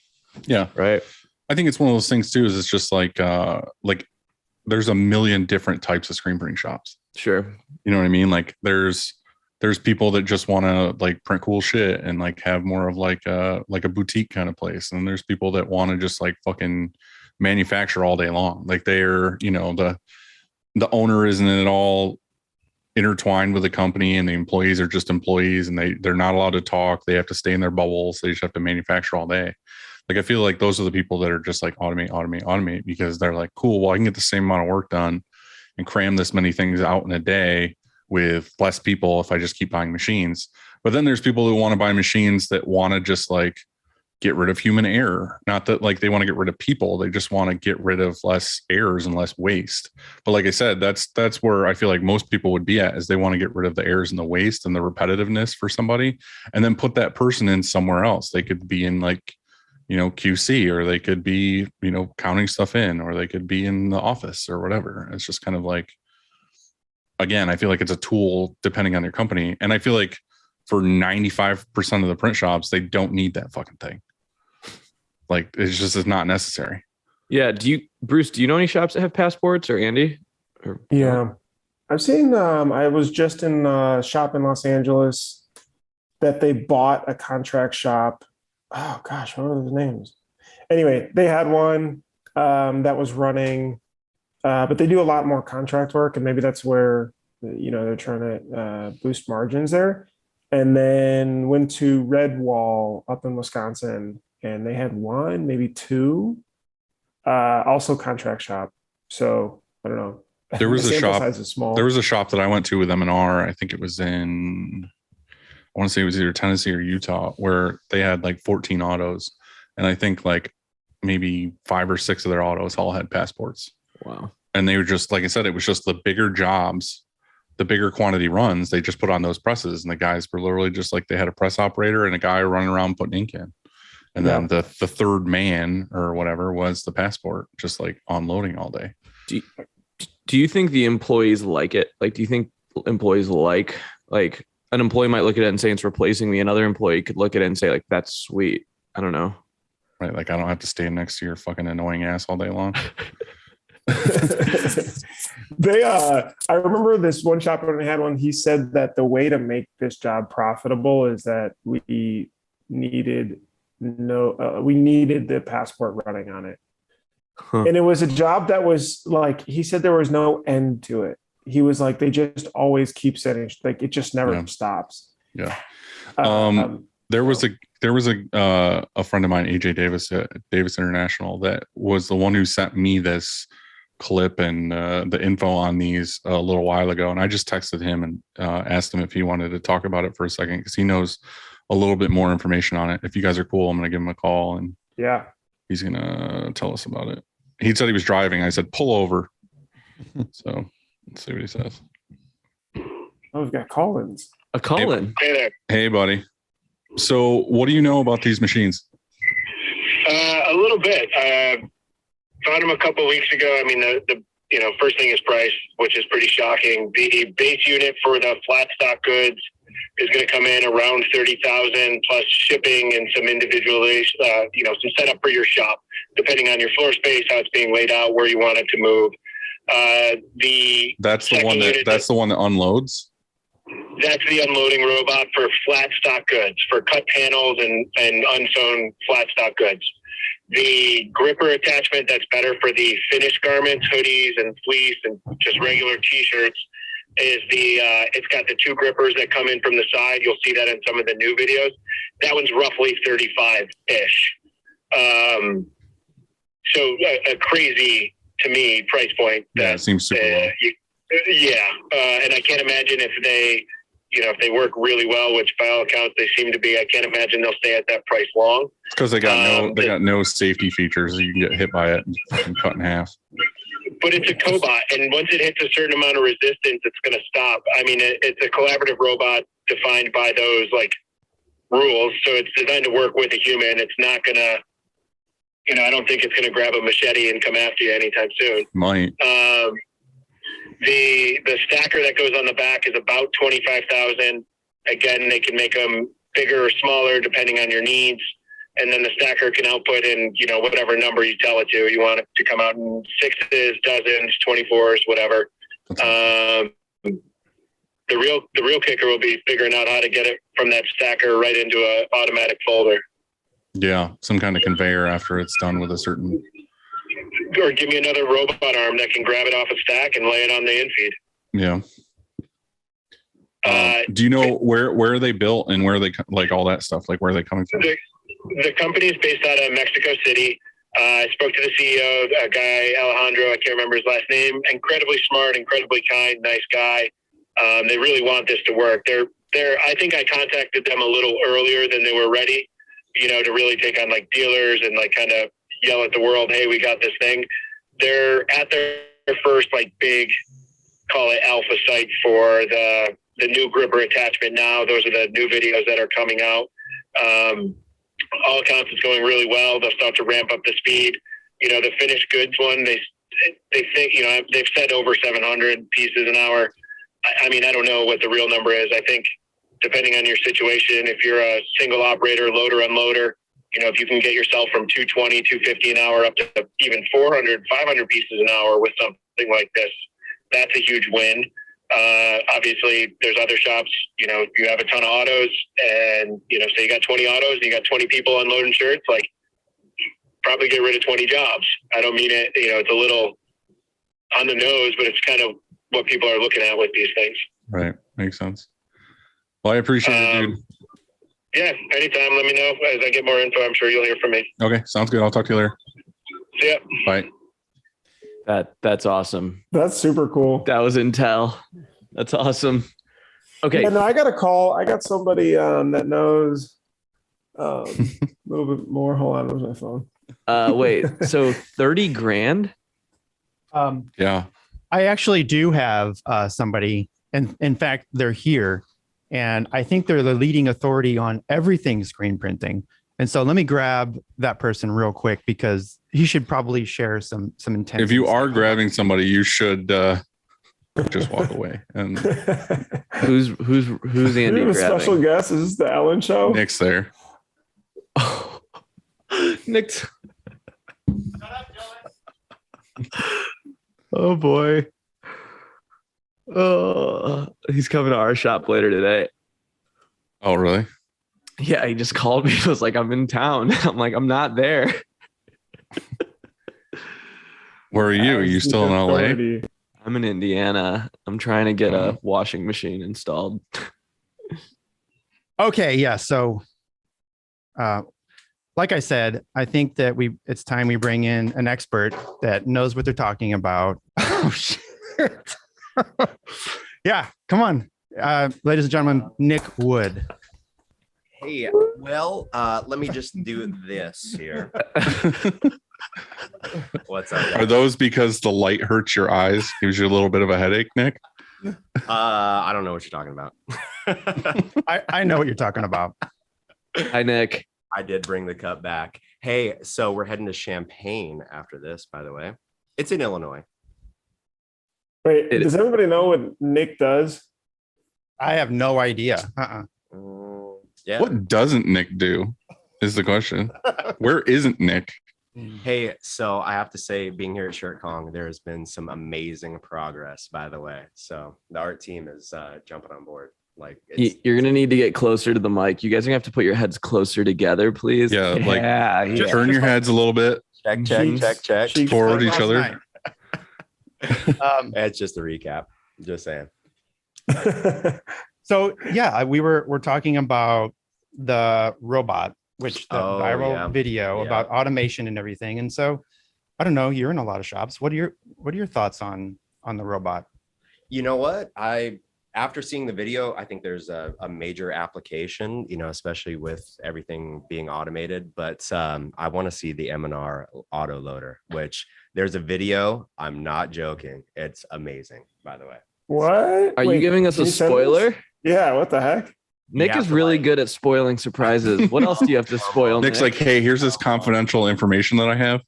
Yeah. Right. I think it's one of those things too. Is it's just like there's a million different types of screen printing shops. Sure. You know what I mean? Like there's people that just want to like print cool shit and like have more of like a boutique kind of place. And there's people that want to just like fucking manufacture all day long. Like they're, you know, the owner isn't at all intertwined with the company, and the employees are just employees, and they're not allowed to talk. They have to stay in their bubbles. They just have to manufacture all day. Like I feel like those are the people that are just like automate, because they're like, cool, well, I can get the same amount of work done and cram this many things out in a day with less people if I just keep buying machines. But then there's people who want to buy machines that want to just like get rid of human error. Not that like they want to get rid of people. They just want to get rid of less errors and less waste. But like I said, that's where I feel like most people would be at, is they want to get rid of the errors and the waste and the repetitiveness for somebody, and then put that person in somewhere else. They could be in like, you know, QC, or they could be, you know, counting stuff in, or they could be in the office or whatever. It's just kind of like, again, I feel like it's a tool depending on your company. And I feel like for 95% of the print shops, they don't need that fucking thing. Like it's not necessary. Yeah. Bruce, do you know any shops that have passports, or Andy? Yeah. I've seen, I was just in a shop in Los Angeles that they bought a contract shop. Oh gosh, what were those names? Anyway, they had one that was running, but they do a lot more contract work, and maybe that's where, you know, they're trying to boost margins there. And then went to Redwall up in Wisconsin, and they had one, maybe two, also contract shop. So I don't know. There was The a sample shop. size is small. There was a shop that I went to with M&R. I think it was in, I want to say it was either Tennessee or Utah, where they had like 14 autos. And I think like maybe 5 or 6 of their autos all had passports. Wow. And they were just, like I said, it was just the bigger jobs, the bigger quantity runs. They just put on those presses, and the guys were literally just like, they had a press operator and a guy running around putting ink in. And then the third man or whatever was the passport, just like unloading all day. Do you think the employees like it? Like, do you think employees like an employee might look at it and say it's replacing me? Another employee could look at it and say like, that's sweet. I don't know. Right. Like I don't have to stand next to your fucking annoying ass all day long. I remember this one shop when I had one, he said that the way to make this job profitable is that we needed the passport running on it. Huh. And it was a job that was like, he said there was no end to it. He was like, they just always keep setting, like it just never stops. Yeah. There was a friend of mine, AJ Davis at Davis International, that was the one who sent me this clip and the info on these a little while ago. And I just texted him and asked him if he wanted to talk about it for a second, because he knows a little bit more information on it. If you guys are cool, I'm going to give him a call, and he's going to tell us about it. He said he was driving. I said, pull over. So let's see what he says. Oh, we've got Collins. A Colin. Hey there. Hey, buddy. So what do you know about these machines? A little bit. Found them a couple of weeks ago. I mean, the first thing is price, which is pretty shocking. The base unit for the flat stock goods is going to come in around 30,000 plus shipping and some individualization, some setup for your shop, depending on your floor space, how it's being laid out, where you want it to move. That's the one that unloads. That's the unloading robot for flat stock goods, for cut panels and unsewn flat stock goods. The gripper attachment that's better for the finished garments, hoodies and fleece and just regular t-shirts is it's got the 2 grippers that come in from the side. You'll see that in some of the new videos. That one's roughly 35-ish. So a crazy, to me, price point. It seems super low. And I can't imagine if they work really well, which by all accounts they seem to be. I can't imagine they'll stay at that price long. It's because they got no safety features. You can get hit by it and fucking cut in half. But it's a cobot, and once it hits a certain amount of resistance, it's going to stop. I mean, it's a collaborative robot defined by those rules. So it's designed to work with a human. It's not going to, I don't think it's going to grab a machete and come after you anytime soon. Might. The stacker that goes on the back is about 25,000. Again, they can make them bigger or smaller depending on your needs. and then the stacker can output in, you know, whatever number you tell it to. You want it to come out in sixes, dozens, 24s, whatever. The real kicker will be figuring out how to get it from that stacker right into an automatic folder. Yeah, some kind of conveyor after it's done with a certain. Or give me another robot arm that can grab it off a stack and lay it on the infeed. Yeah. Do you know where are they built and where are they, like all that stuff? Like where are they coming from? The company is based out of Mexico City. I spoke to the CEO, a guy, Alejandro, I can't remember his last name, incredibly smart, incredibly kind, nice guy. They really want this to work. I think I contacted them a little earlier than they were ready, you know, to really take on like dealers and like kind of yell at the world, hey, we got this thing. They're at their first like big, call it alpha site for the new gripper attachment now. Those are the new videos that are coming out. All accounts it's going really well. They'll start to ramp up the speed. You know, the finished goods one, they think, you know, they've said over 700 pieces an hour. I mean, I don't know what the real number is. I think depending on your situation, if you're a single operator, loader, unloader, you know, if you can get yourself from 220, 250 an hour up to even 400, 500 pieces an hour with something like this, that's a huge win. Obviously there's other shops, you know, you have a ton of autos and, you know, say you got 20 autos and you got 20 people unloading shirts, like probably get rid of 20 jobs. I don't mean it, you know, it's a little on the nose, but it's kind of what people are looking at with these things. Right. Makes sense. Well, I appreciate it, dude. Yeah. Anytime. Let me know as I get more info. I'm sure you'll hear from me. Okay. Sounds good. I'll talk to you later. See ya. Bye. That's awesome. That's super cool. That was intel. That's awesome. Okay. Yeah, no, I got a call. I got somebody that knows a little bit more. Hold on, where's my phone? Wait, so 30 grand? Yeah. I actually do have somebody, and in fact, they're here, and I think they're the leading authority on everything screen printing. And so let me grab that person real quick because he should probably share some intent. If you are grabbing somebody, you should just walk away. And Who's Andy We have a grabbing? special guest. Is this the Ellen show? Nick's there. Nick's. Oh boy. Oh, he's coming to our shop later today. Oh, really? Yeah, he just called me. He was like, I'm in town. I'm like, I'm not there. Where are you? Are you still in LA? I'm in Indiana. I'm trying to get a washing machine installed. Okay, yeah. So, like I said, I think that it's time we bring in an expert that knows what they're talking about. Oh shit! Yeah, come on, ladies and gentlemen, Nick Wood. Hey, well, let me just do this here. What's up? Are those because the light hurts your eyes? Gives you a little bit of a headache, Nick? I don't know what you're talking about. I know what you're talking about. Hi, Nick. I did bring the cup back. Hey, so we're heading to Champaign after this, by the way. It's in Illinois. Wait, does everybody know what Nick does? I have no idea. Yeah. What doesn't Nick do is the question. Where isn't Nick? Hey, so I have to say, being here at Shirt Kong, there has been some amazing progress, by the way. So the art team is jumping on board. Like You're gonna need to get closer to the mic. You guys are gonna have to put your heads closer together, please. Yeah, like yeah. turn your heads a little bit. Check. Toward each other. It's just a recap. Just saying. So yeah, we're talking about the robot, which the viral video about automation and everything. And so I don't know, you're in a lot of shops. What are your thoughts on the robot? You know what? After seeing the video, I think there's a major application, you know, especially with everything being automated. But I want to see the M&R auto loader, which there's a video. I'm not joking. It's amazing, by the way. What? Are you giving us a spoiler? Yeah, what the heck? Nick is really good at spoiling surprises. What else do you have to spoil? Nick's like, hey, here's this confidential information that I have.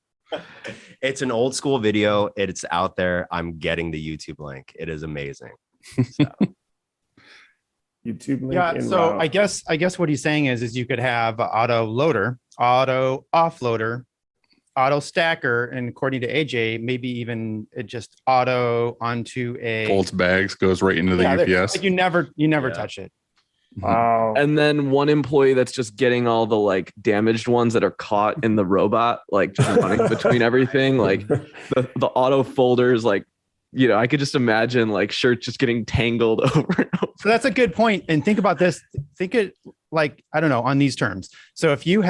It's an old school video. It's out there. I'm getting the YouTube link. It is amazing. So. YouTube link. Yeah. So I guess what he's saying is you could have an auto loader auto offloader, auto stacker, and according to AJ, maybe even it just auto onto a Folds bags, goes right into the they're- UPS. Like you never Yeah. touch it. Wow. And then one employee that's just getting all the like damaged ones that are caught in the robot, like just running between everything, like the auto folders, like, you know, I could just imagine like shirts just getting tangled over and over. So that's a good point. And think about this. Think it like, I don't know, on these terms. So if you're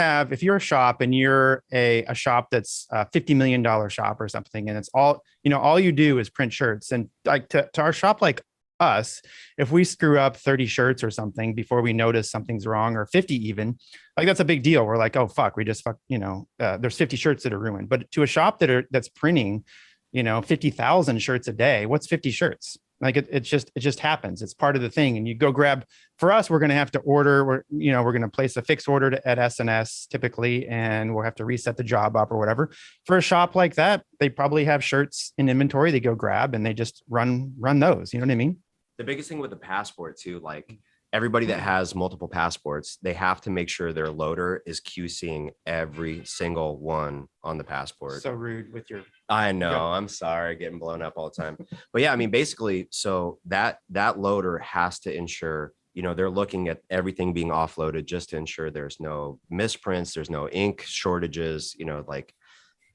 a shop and you're a shop that's a $50 million shop or something, and it's all, you know, all you do is print shirts, and like to our shop, like us, if we screw up 30 shirts or something before we notice something's wrong, or 50 even, like that's a big deal. We're like, oh, fuck, we just fuck, you know, there's 50 shirts that are ruined. But to a shop that's printing, you know, 50,000 shirts a day, what's 50 shirts? Like it just happens. It's part of the thing. And you go grab, for us, we're going to have to order, we're going to place a fixed order at SNS typically, and we'll have to reset the job up or whatever. For a shop like that, they probably have shirts in inventory. They go grab and they just run those. You know what I mean? The biggest thing with the passport too, like everybody that has multiple passports, they have to make sure their loader is QCing every single one on the passport. So rude with your. I know. Yeah. I'm sorry, getting blown up all the time. But yeah, I mean, basically, so that loader has to ensure, you know, they're looking at everything being offloaded just to ensure there's no misprints, there's no ink shortages, you know, like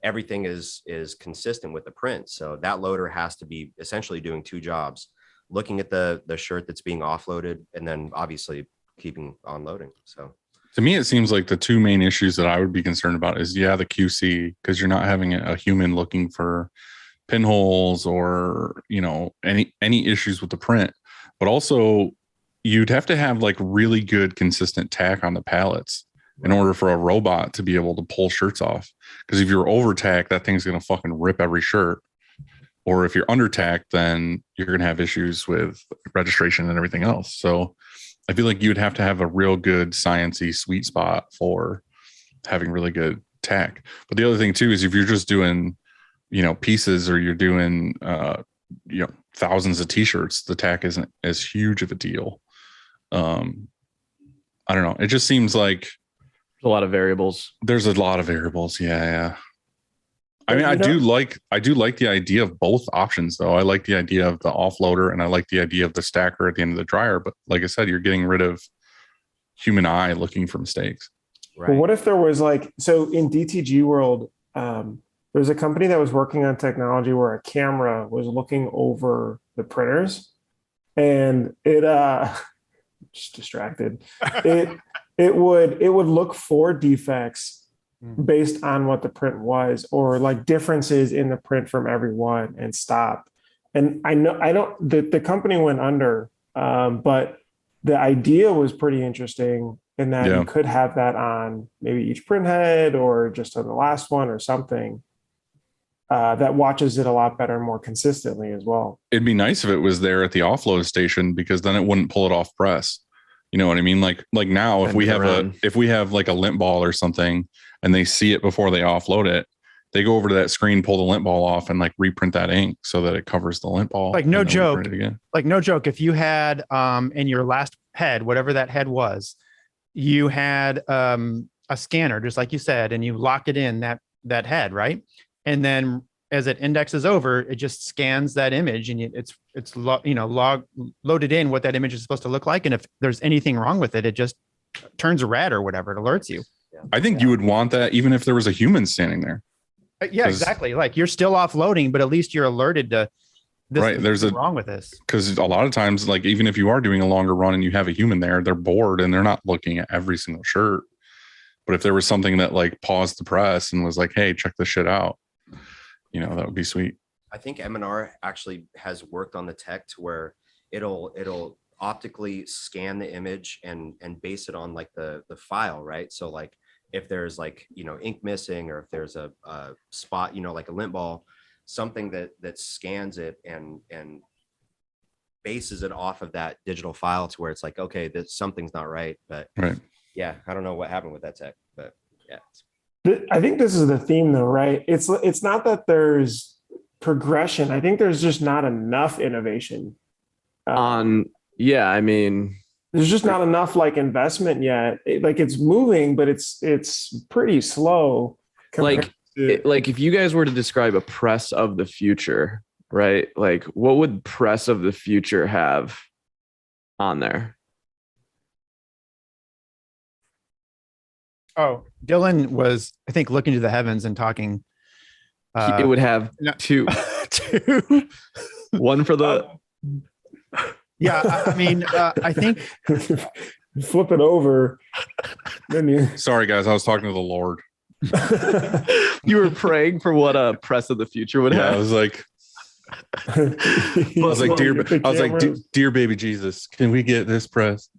everything is consistent with the print. So that loader has to be essentially doing two jobs, looking at the shirt that's being offloaded, and then obviously keeping on loading. So To me, it seems like the two main issues that I would be concerned about is, the QC, because you're not having a human looking for pinholes or, you know, any issues with the print. But also, you'd have to have like really good, consistent tack on the pallets in order for a robot to be able to pull shirts off. Because if you're over tack, that thing's going to fucking rip every shirt. Or if you're under tacked, then you're going to have issues with registration and everything else. So I feel like you would have to have a real good sciencey sweet spot for having really good tack. But the other thing too is if you're just doing, you know, pieces, or you're doing, you know, thousands of t-shirts, the tack isn't as huge of a deal. I don't know. It just seems like A lot of variables. there's a lot of variables. Yeah. I mean, You I know- do like the idea of both options, though. I like the idea of the offloader, and I like the idea of the stacker at the end of the dryer. But like I said, you're getting rid of human eye looking for mistakes. right. But what if there was like, so in DTG world, there's a company that was working on technology where a camera was looking over the printers, and it just distracted. It would look for defects based on what the print was, or like differences in the print from every one, and stop. And the company went under, but the idea was pretty interesting in that Yeah. you could have that on maybe each print head or just on the last one or something that watches it a lot better and more consistently as well. It'd be nice if it was there at the offload station, because then it wouldn't pull it off press. You know what I mean? Like now, if Bend we it have around. if we have like a lint ball or something, and they see it before they offload it, they go over to that screen, pull the lint ball off, and like reprint that ink so that it covers the lint ball. Like, no and then joke. reprint it again. Like no joke, if you had in your last head, whatever that head was, you had a scanner, just like you said, and you lock it in that head, right? And then as it indexes over, it just scans that image, and it's loaded in what that image is supposed to look like. And if there's anything wrong with it, it just turns red or whatever. It alerts you. I think you would want that even if there was a human standing there. Yeah, 'Cause- exactly. Like you're still offloading, but at least you're alerted to this. Right, there's something wrong with this. Because a lot of times, like even if you are doing a longer run and you have a human there, they're bored and they're not looking at every single shirt. But if there was something that like paused the press and was like, hey, check this shit out, you know, that would be sweet. I think M&R actually has worked on the tech to where it'll optically scan the image and base it on like the file, right? So like if there's like, you know, ink missing, or if there's a spot, you know, like a lint ball, something that scans it and bases it off of that digital file to where it's like, okay, that something's not right. But Right. yeah, I don't know what happened with that tech, but yeah. I think this is the theme though, right? It's not that there's progression. I think there's just not enough innovation. Yeah, I mean, there's just not enough like investment yet. Like it's moving, but it's pretty slow. Like if you guys were to describe a press of the future, right? Like what would press of the future have on there? Oh, Dylan was, I think, looking to the heavens and talking. It would have two. Two. One for the. Yeah, I mean, I think flip it over. Then you. Sorry, guys. I was talking to the Lord. You were praying for what a press of the future would Yeah, have. I was like, dear baby Jesus, can we get this press?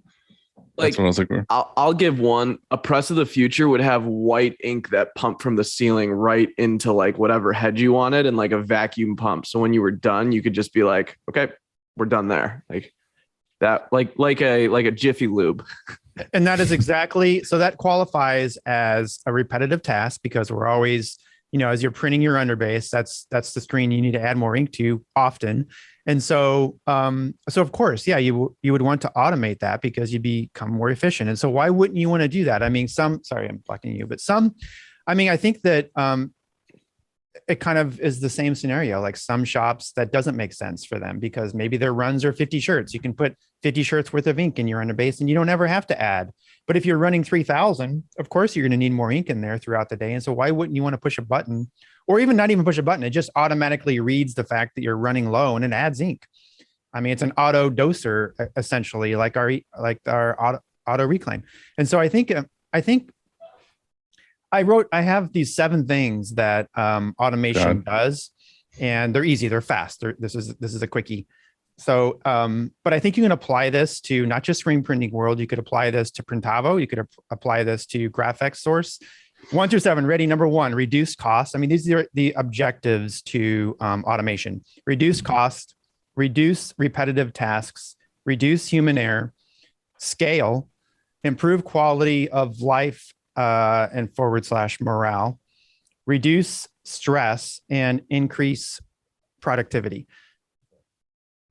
That's what I was like. I'll give one. A press of the future would have white ink that pumped from the ceiling right into like whatever head you wanted, and like a vacuum pump. So when you were done, you could just be like, okay, we're done there. Like that, like a Jiffy Lube. And that is exactly, so that qualifies as a repetitive task because we're always, as you're printing your underbase, that's the screen you need to add more ink to often. And so of course, yeah, you would want to automate that because you become more efficient. And so why wouldn't you want to do that? I mean, sorry, I'm blocking you, but I think that it kind of is the same scenario. Like some shops that doesn't make sense for them because maybe their runs are 50 shirts. You can put 50 shirts worth of ink in your underbase and you don't ever have to add. But if you're running 3,000, of course, you're going to need more ink in there throughout the day. And so why wouldn't you want to push a button or even not even push a button? It just automatically reads the fact that you're running low and it adds ink. I mean, it's an auto doser essentially, like our auto reclaim. And so I think I have these 7 things that automation does, and they're easy, they're fast. This is a quickie. So, but I think you can apply this to not just screen printing world. You could apply this to Printavo. You could apply this to GraphX Source. 1 through 7. Ready? Number 1, reduce cost. I mean, these are the objectives to automation: reduce cost, reduce repetitive tasks, reduce human error, scale, improve quality of life and / morale, reduce stress, and increase productivity.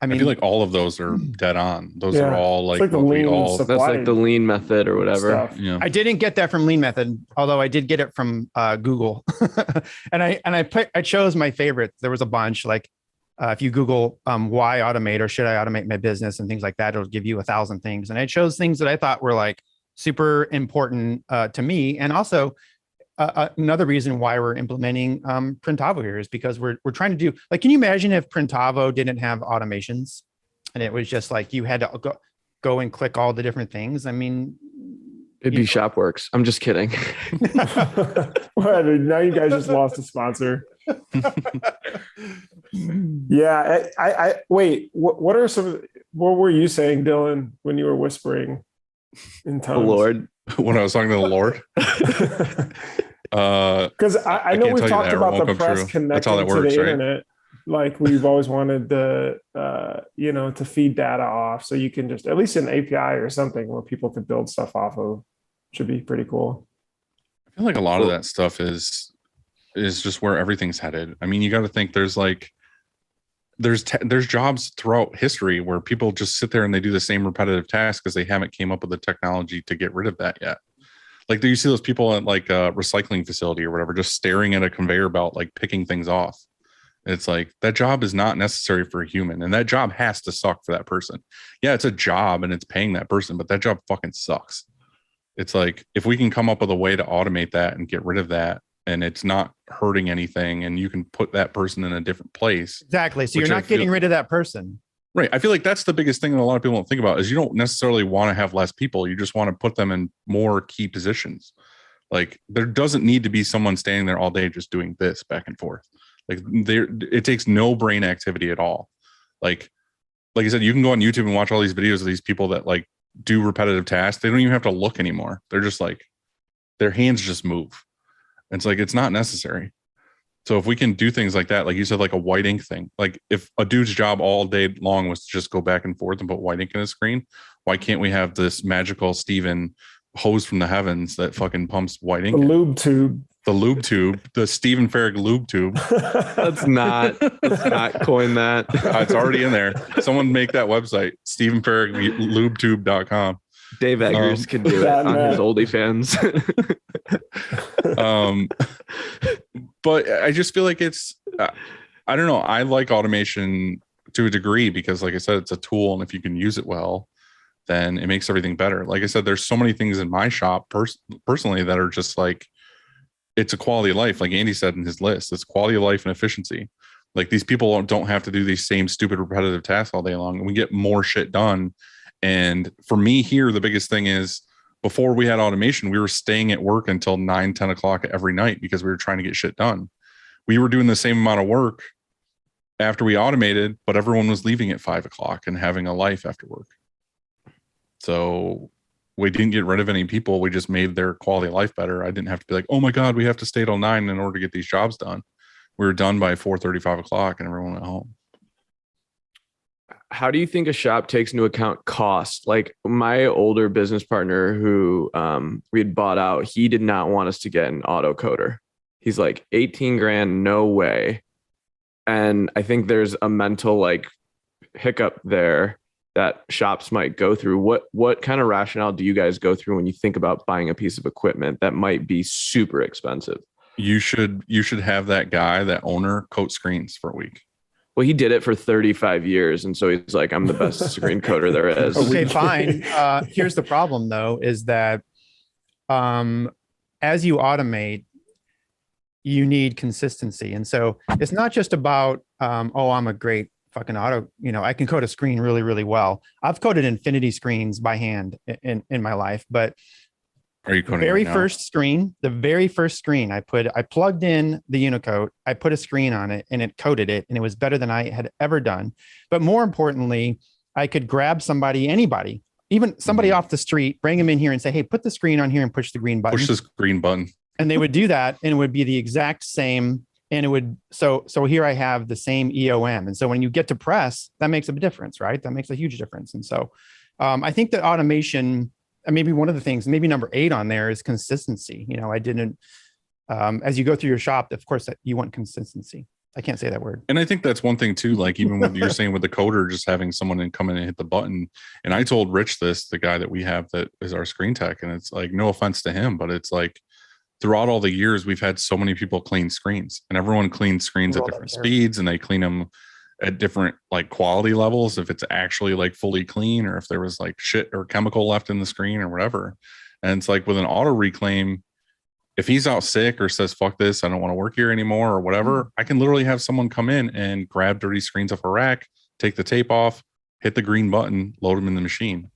I mean, I feel like all of those are dead on. Those Yeah. are all like, It's like the what we lean all. supply That's like the lean method or whatever. stuff. Yeah. I didn't get that from Lean Method, although I did get it from Google. and I chose my favorite. There was a bunch like if you Google why automate or should I automate my business and things like that, it'll give you 1,000 things. And I chose things that I thought were like super important to me. And also another reason why we're implementing Printavo here is because we're trying to do, like, can you imagine if Printavo didn't have automations and it was just like you had to go and click all the different things? I mean, It'd be Shopworks. I'm just kidding. Well, now you guys just lost a sponsor. Yeah. I wait, what were you saying, Dylan, when you were whispering in The tongues? Lord. When I was talking to the Lord. Because I know can't we've tell you talked that, or it about won't the come press true. That's how connecting that to works, the right? internet. Like we've always wanted the to feed data off, so you can just at least an API or something where people could build stuff off of. Should be pretty cool. I feel like a lot of that stuff is just where everything's headed. I mean, you got to think there's jobs throughout history where people just sit there and they do the same repetitive task because they haven't came up with the technology to get rid of that yet. Like, do you see those people at like a recycling facility or whatever, just staring at a conveyor belt, like picking things off? It's like that job is not necessary for a human, and that job has to suck for that person. Yeah, it's a job and it's paying that person, but that job fucking sucks. It's like if we can come up with a way to automate that and get rid of that, and it's not hurting anything, and you can put that person in a different place. exactly. So Which you're I not getting feel- rid of that person. Right. I feel like that's the biggest thing that a lot of people don't think about is you don't necessarily want to have less people. You just want to put them in more key positions. Like there doesn't need to be someone standing there all day just doing this back and forth. Like it takes no brain activity at all. Like I said, you can go on YouTube and watch all these videos of these people that like do repetitive tasks. They don't even have to look anymore. They're just like, their hands just move. And it's like, it's not necessary. So if we can do things like that, like you said, like a white ink thing, like if a dude's job all day long was to just go back and forth and put white ink in his screen, why can't we have this magical Steven hose from the heavens that fucking pumps white The ink? lube tube. The Lube tube, the Stephen Farag Lube tube. Let's not coin that. It's already in there. Someone make that website, StephenFaragLubeTube.com. Dave Eggers can do it on his OnlyFans. But I just feel like it's, I don't know. I like automation to a degree because, like I said, it's a tool, and if you can use it well, then it makes everything better. Like I said, there's so many things in my shop personally that are just like, it's a quality of life. Like Andy said in his list, it's quality of life and efficiency. Like these people don't have to do these same stupid repetitive tasks all day long, and we get more shit done. And for me here, the biggest thing is, before we had automation, we were staying at work until 9, 10 o'clock every night because we were trying to get shit done. We were doing the same amount of work after we automated, but everyone was leaving at 5 o'clock and having a life after work. So we didn't get rid of any people. We just made their quality of life better. I didn't have to be like, oh my God, we have to stay till 9 in order to get these jobs done. We were done by 4:30, 5 o'clock, and everyone went home. How do you think a shop takes into account cost? Like my older business partner who we had bought out, he did not want us to get an auto coder. He's like 18 grand, no way. And I think there's a mental like hiccup there that shops might go through. What kind of rationale do you guys go through when you think about buying a piece of equipment that might be super expensive? You should have that guy, that owner, coat screens for a week. Well, he did it for 35 years. And so he's like, I'm the best screen coder there is. Okay, fine. Here's the problem though, is that as you automate, you need consistency. And so it's not just about, oh, I'm a great fucking auto, I can code a screen really, really well. I've coded infinity screens by hand in my life, but Are you the coding very right now? first screen I plugged in the Unicode, I put a screen on it and it coded it, and it was better than I had ever done. But more importantly, I could grab anybody, even somebody off the street, bring them in here and say, hey, put the screen on here and push the green button. Push this green button. And they would do that, and it would be the exact same. And it would, so here I have the same EOM. And so when you get to press, that makes a difference, right? That makes a huge difference. And so I think that automation, maybe one of the things, maybe number 8 on there is consistency. I didn't, as you go through your shop, of course, that you want consistency. I can't say that word. And I think that's one thing too, like even what you're saying with the coder, just having someone come in and hit the button. And I told Rich this, the guy that we have that is our screen tech, and it's like, no offense to him, but it's like, throughout all the years, we've had so many people clean screens, and everyone cleans screens at different speeds, and they clean them at different like quality levels. If it's actually like fully clean, or if there was like shit or chemical left in the screen or whatever. And it's like with an auto reclaim, if he's out sick or says, fuck this, I don't want to work here anymore or whatever, I can literally have someone come in and grab dirty screens off a rack, take the tape off, hit the green button, load them in the machine.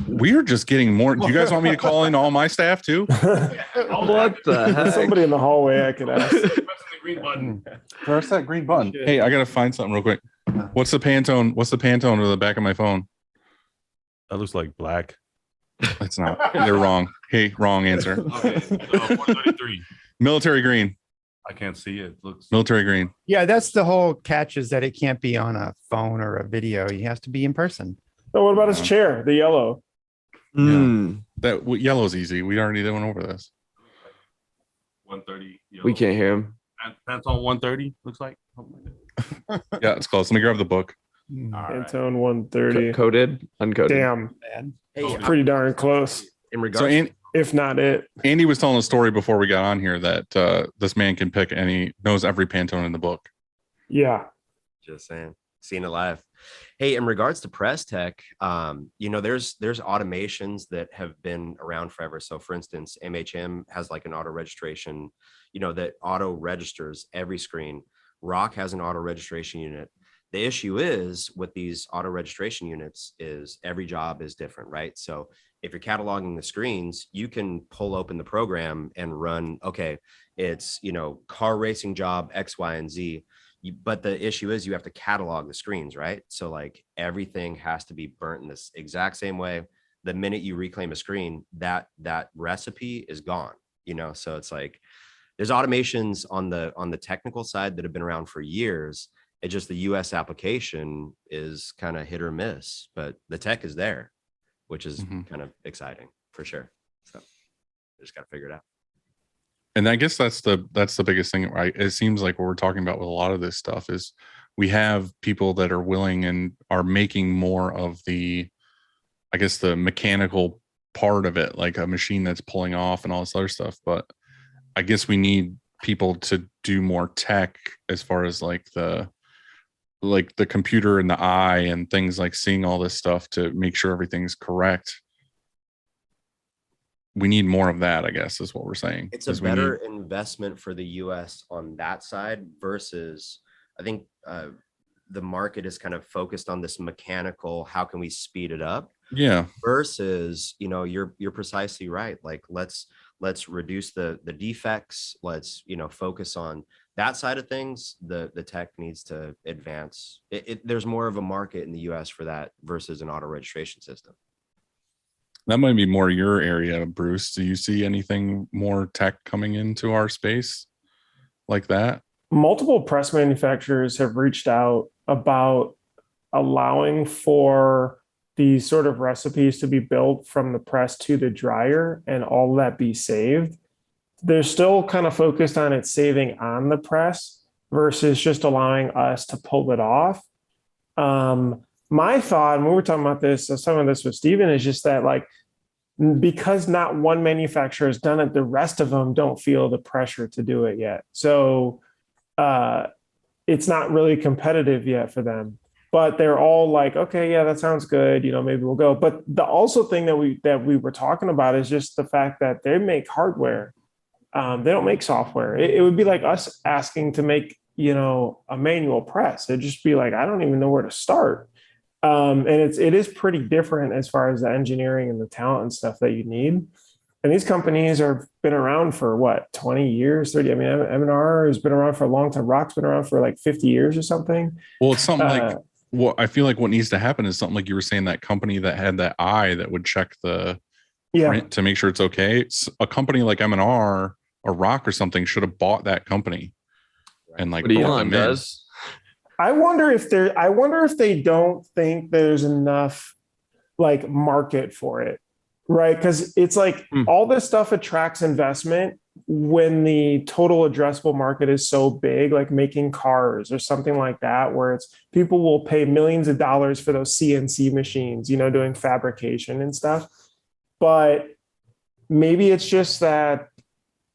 We're just getting more. Do you guys want me to call in all my staff too? What the heck? Somebody in the hallway I could ask. Press that green button. Hey, I gotta find something real quick. What's the Pantone? What's the Pantone to the back of my phone? That looks like black. It's not. They're wrong. Hey, wrong answer. Okay, 133. Military green. I can't see it. Looks Military green. Yeah, that's the whole catch, is that it can't be on a phone or a video. You have to be in person. So what about his chair, the yellow? That yellow's easy. We already went over this. 130. We can't hear him. Pantone 130 looks like. Yeah, it's close. Let me grab the book. Pantone 130. Coded, uncoded. Damn, Hey, pretty darn close. in regards, So If not it. Andy was telling a story before we got on here that this man can pick knows every Pantone in the book. Yeah. just saying, seeing it live. Hey, in regards to press tech, there's automations that have been around forever. So for instance, MHM has like an auto registration, that auto registers every screen. Rock has an auto registration unit. The issue is with these auto registration units is every job is different, right? So if you're cataloging the screens, you can pull open the program and run, okay, it's, car racing job X, Y, and Z. But the issue is you have to catalog the screens, right? So like everything has to be burnt in this exact same way. The minute you reclaim a screen, that recipe is gone, So it's like there's automations on the technical side that have been around for years. It's just the US application is kind of hit or miss, but the tech is there, which is kind of exciting for sure. So I just got to figure it out. And I guess that's the biggest thing, right? It seems like what we're talking about with a lot of this stuff is we have people that are willing and are making more of the, I guess, the mechanical part of it, like a machine that's pulling off and all this other stuff. But I guess we need people to do more tech as far as like the computer and the eye and things, like seeing all this stuff to make sure everything's correct. We need more of that, I guess, is what we're saying. It's a better investment for the US on that side versus, I think the market is kind of focused on this mechanical, how can we speed it up? Yeah. Versus, you're precisely right. Like let's reduce the defects. Let's, focus on that side of things. The tech needs to advance. There's more of a market in the US for that versus an auto registration system. That might be more your area, Bruce. Do you see anything more tech coming into our space like that? Multiple press manufacturers have reached out about allowing for these sort of recipes to be built from the press to the dryer and all that be saved. They're still kind of focused on it saving on the press versus just allowing us to pull it off. My thought, when we were talking about this, some of this with Steven, is just that like, because not one manufacturer has done it, the rest of them don't feel the pressure to do it yet. So it's not really competitive yet for them, but they're all like, okay, yeah, that sounds good. Maybe we'll go. But the also thing that we were talking about is just the fact that they make hardware. They don't make software. It would be like us asking to make, a manual press. It'd just be like, I don't even know where to start. And it is pretty different as far as the engineering and the talent and stuff that you need. And these companies have been around for what, 20 years, 30? I mean, M&R has been around for a long time. Rock's been around for like 50 years or something. Well, it's something like what I feel like what needs to happen is something like you were saying, that company that had that eye that would check the print to make sure it's okay. A company like M&R or Rock or something should have bought that company and like brought them in. I wonder if they don't think there's enough like market for it, right? Because it's like all this stuff attracts investment when the total addressable market is so big, like making cars or something like that, where it's people will pay millions of dollars for those CNC machines, doing fabrication and stuff. But maybe it's just that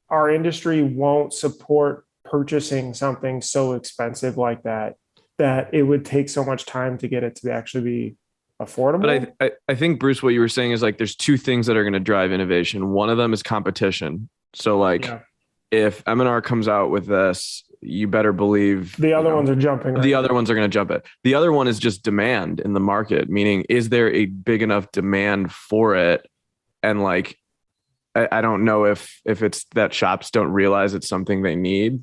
our industry won't support purchasing something so expensive like that it would take so much time to get it to actually be affordable. But I think, Bruce, what you were saying is like there's two things that are going to drive innovation. One of them is competition. So like if M&R comes out with this, you better believe the other ones are jumping. The other ones are going to jump it. The other one is just demand in the market, meaning is there a big enough demand for it? And like, I don't know if it's that shops don't realize it's something they need.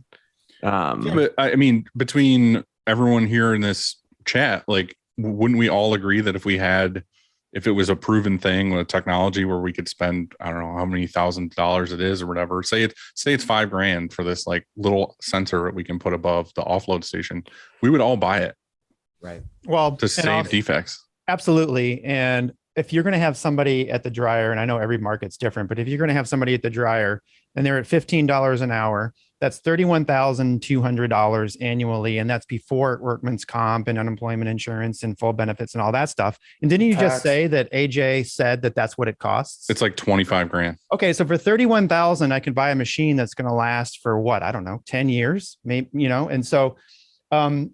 But I mean, between everyone here in this chat, like, wouldn't we all agree that if it was a proven thing with technology where we could spend, I don't know how many $1,000s it is or whatever, say it's $5,000 for this like little sensor that we can put above the offload station, we would all buy it. Right. Well, to save defects. Absolutely. And if you're going to have somebody at the dryer, and I know every market's different, but if you're going to have somebody at the dryer and they're at $15 an hour, that's $31,200 annually. And that's before workman's comp and unemployment insurance and full benefits and all that stuff. And didn't you just say that AJ said that that's what it costs? It's like $25,000. Okay. So for $31,000, I can buy a machine that's going to last for what? I don't know, 10 years, maybe, and so, and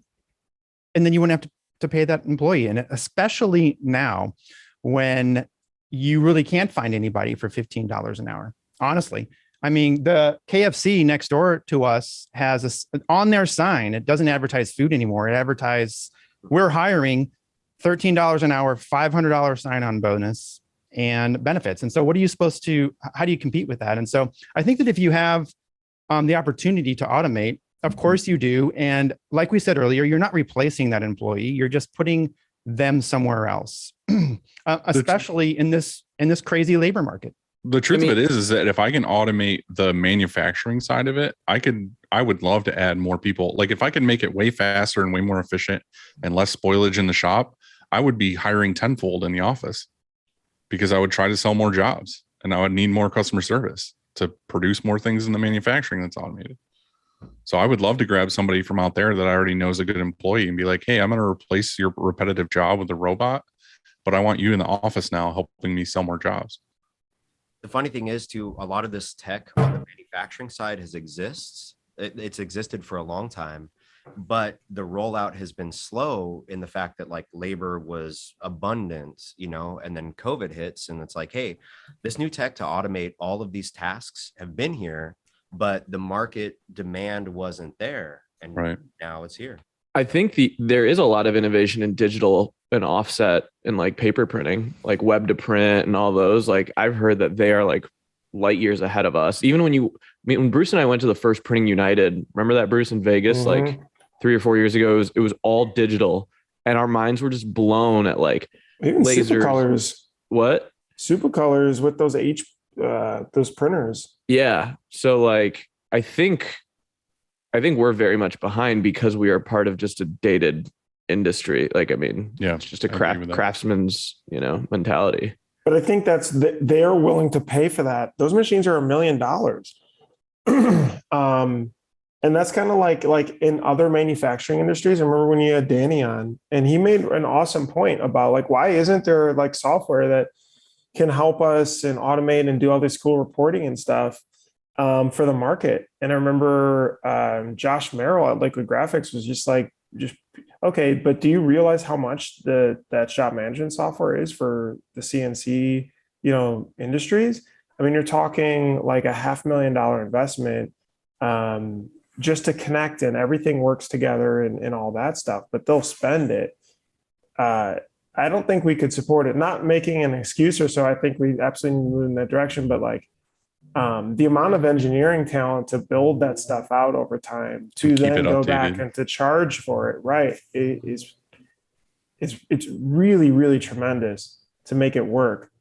then you wouldn't have to pay that employee. And especially now when you really can't find anybody for $15 an hour, honestly. I mean, the KFC next door to us has on their sign, it doesn't advertise food anymore. It advertises, we're hiring $13 an hour, $500 sign-on bonus and benefits. And so what are you supposed to, how do you compete with that? And so I think that if you have the opportunity to automate, of course you do. And like we said earlier, you're not replacing that employee. You're just putting them somewhere else, especially in this crazy labor market. The truth of it is that if I can automate the manufacturing side of it, I would love to add more people. Like if I can make it way faster and way more efficient and less spoilage in the shop, I would be hiring tenfold in the office because I would try to sell more jobs and I would need more customer service. to produce more things in the manufacturing that's automated. So I would love to grab somebody from out there that I already know is a good employee and be like, hey, I'm going to replace your repetitive job with a robot, but I want you in the office now helping me sell more jobs. The funny thing is, too, a lot of this tech on the manufacturing side it's existed for a long time, but the rollout has been slow in the fact that like labor was abundant, and then COVID hits and it's like, hey, this new tech to automate all of these tasks have been here, but the market demand wasn't there. And now it's here. I think there is a lot of innovation in digital and offset and like paper printing, like web to print and all those. Like I've heard that they are like light years ahead of us. Even when Bruce and I went to the first Printing United, remember that, Bruce, in Vegas, like 3 or 4 years ago, it was all digital and our minds were just blown at like even lasers. Supercolors. What? Supercolors with those printers. Yeah. So like, I think we're very much behind because we are part of just a dated industry. Like, I mean, yeah, it's just a craftsman's, mentality. But I think they're willing to pay for that. Those machines are $1 million. And that's kind of like in other manufacturing industries. I remember when you had Danny on, and he made an awesome point about like, why isn't there like software that can help us and automate and do all this cool reporting and stuff for the market? And I remember Josh Merrill at Liquid Graphics was just okay, but do you realize how much that shop management software is for the CNC, industries? I mean, you're talking like $500,000 investment just to connect and everything works together and all that stuff, but they'll spend it. I don't think we could support it, not making an excuse or so. I think we absolutely need to move in that direction, but like the amount of engineering talent to build that stuff out over time to then go back and to charge for it, right, it's really, really tremendous to make it work.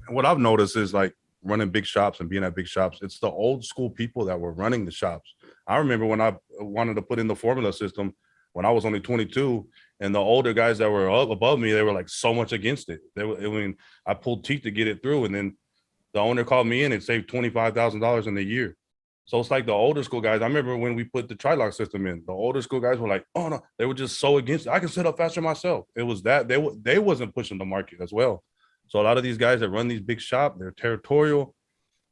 And what I've noticed is like running big shops and being at big shops, it's the old school people that were running the shops. I remember when I wanted to put in the formula system when I was only 22, and the older guys that were up above me, they were like so much against it. I pulled teeth to get it through, and then the owner called me in and saved $25,000 in a year. So it's like the older school guys. I remember when we put the tri-lock system in, the older school guys were like, oh no, they were just so against it. I can set up faster myself. It was that they wasn't pushing the market as well. So a lot of these guys that run these big shops, they're territorial,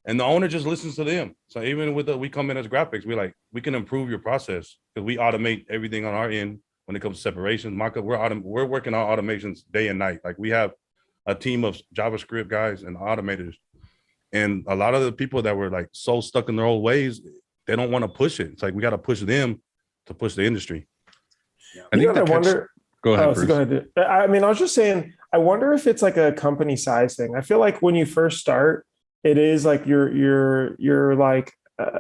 and the owner just listens to them. So even with we come in as graphics, we can improve your process because we automate everything on our end when it comes to separations. Markup, we're working on automations day and night. Like we have a team of JavaScript guys and automators. And a lot of the people that were like so stuck in their old ways, they don't want to push it. It's like we got to push them to push the industry. I think wonder. Go ahead. Bruce. Go ahead. I mean, I was just saying, I wonder if it's like a company size thing. I feel like when you first start, it is like you're like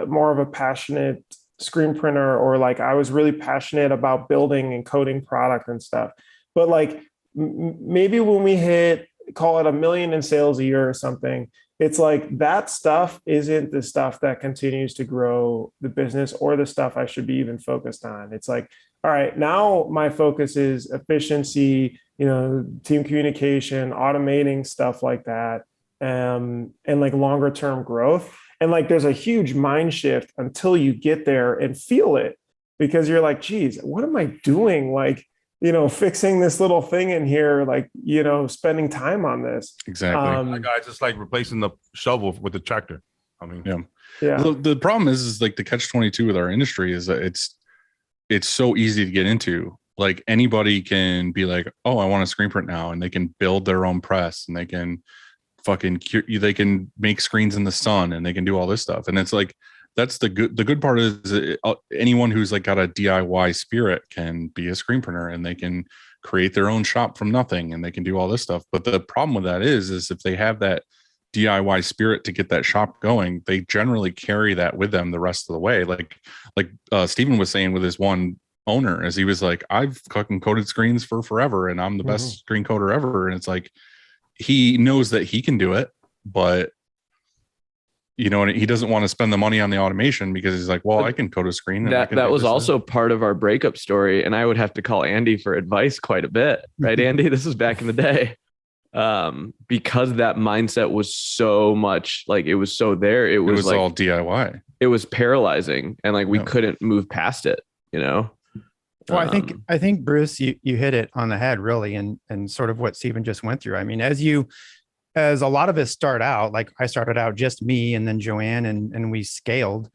more of a passionate screen printer, or like I was really passionate about building and coding product and stuff. But like maybe when we call it $1 million in sales a year or something, it's like that stuff isn't the stuff that continues to grow the business or the stuff I should be even focused on. It's like, all right, now my focus is efficiency, team communication, automating stuff like that, and like longer term growth. And like there's a huge mind shift until you get there and feel it, because you're like, geez, what am I doing? Like, fixing this little thing in here, like, spending time on this. Exactly. Guys, it's like replacing the shovel with the tractor. I mean, yeah. The problem is like the catch-22 with our industry is that it's so easy to get into. Like anybody can be like, oh, I want a screen print now, and they can build their own press, and they can they can make screens in the sun, and they can do all this stuff. And it's like, that's the good part is anyone who's like got a DIY spirit can be a screen printer, and they can create their own shop from nothing, and they can do all this stuff. But the problem with that is if they have that DIY spirit to get that shop going, they generally carry that with them the rest of the way. Like Steven was saying with his one owner, as he was like, I've fucking coded screens for forever, and I'm the best screen coder ever. And it's like, he knows that he can do it, but and he doesn't want to spend the money on the automation because he's like, well, I can code a screen. And that was also part of our breakup story. And I would have to call Andy for advice quite a bit. Right, Andy? This was back in the day. because that mindset was so much like it was so there. It was like all DIY. It was paralyzing, and like we Yeah. couldn't move past it. You know. Well, I think Bruce, you hit it on the head really, and sort of what Stephen just went through. I mean, as a lot of us start out, like I started out just me, and then Joanne, and we scaled.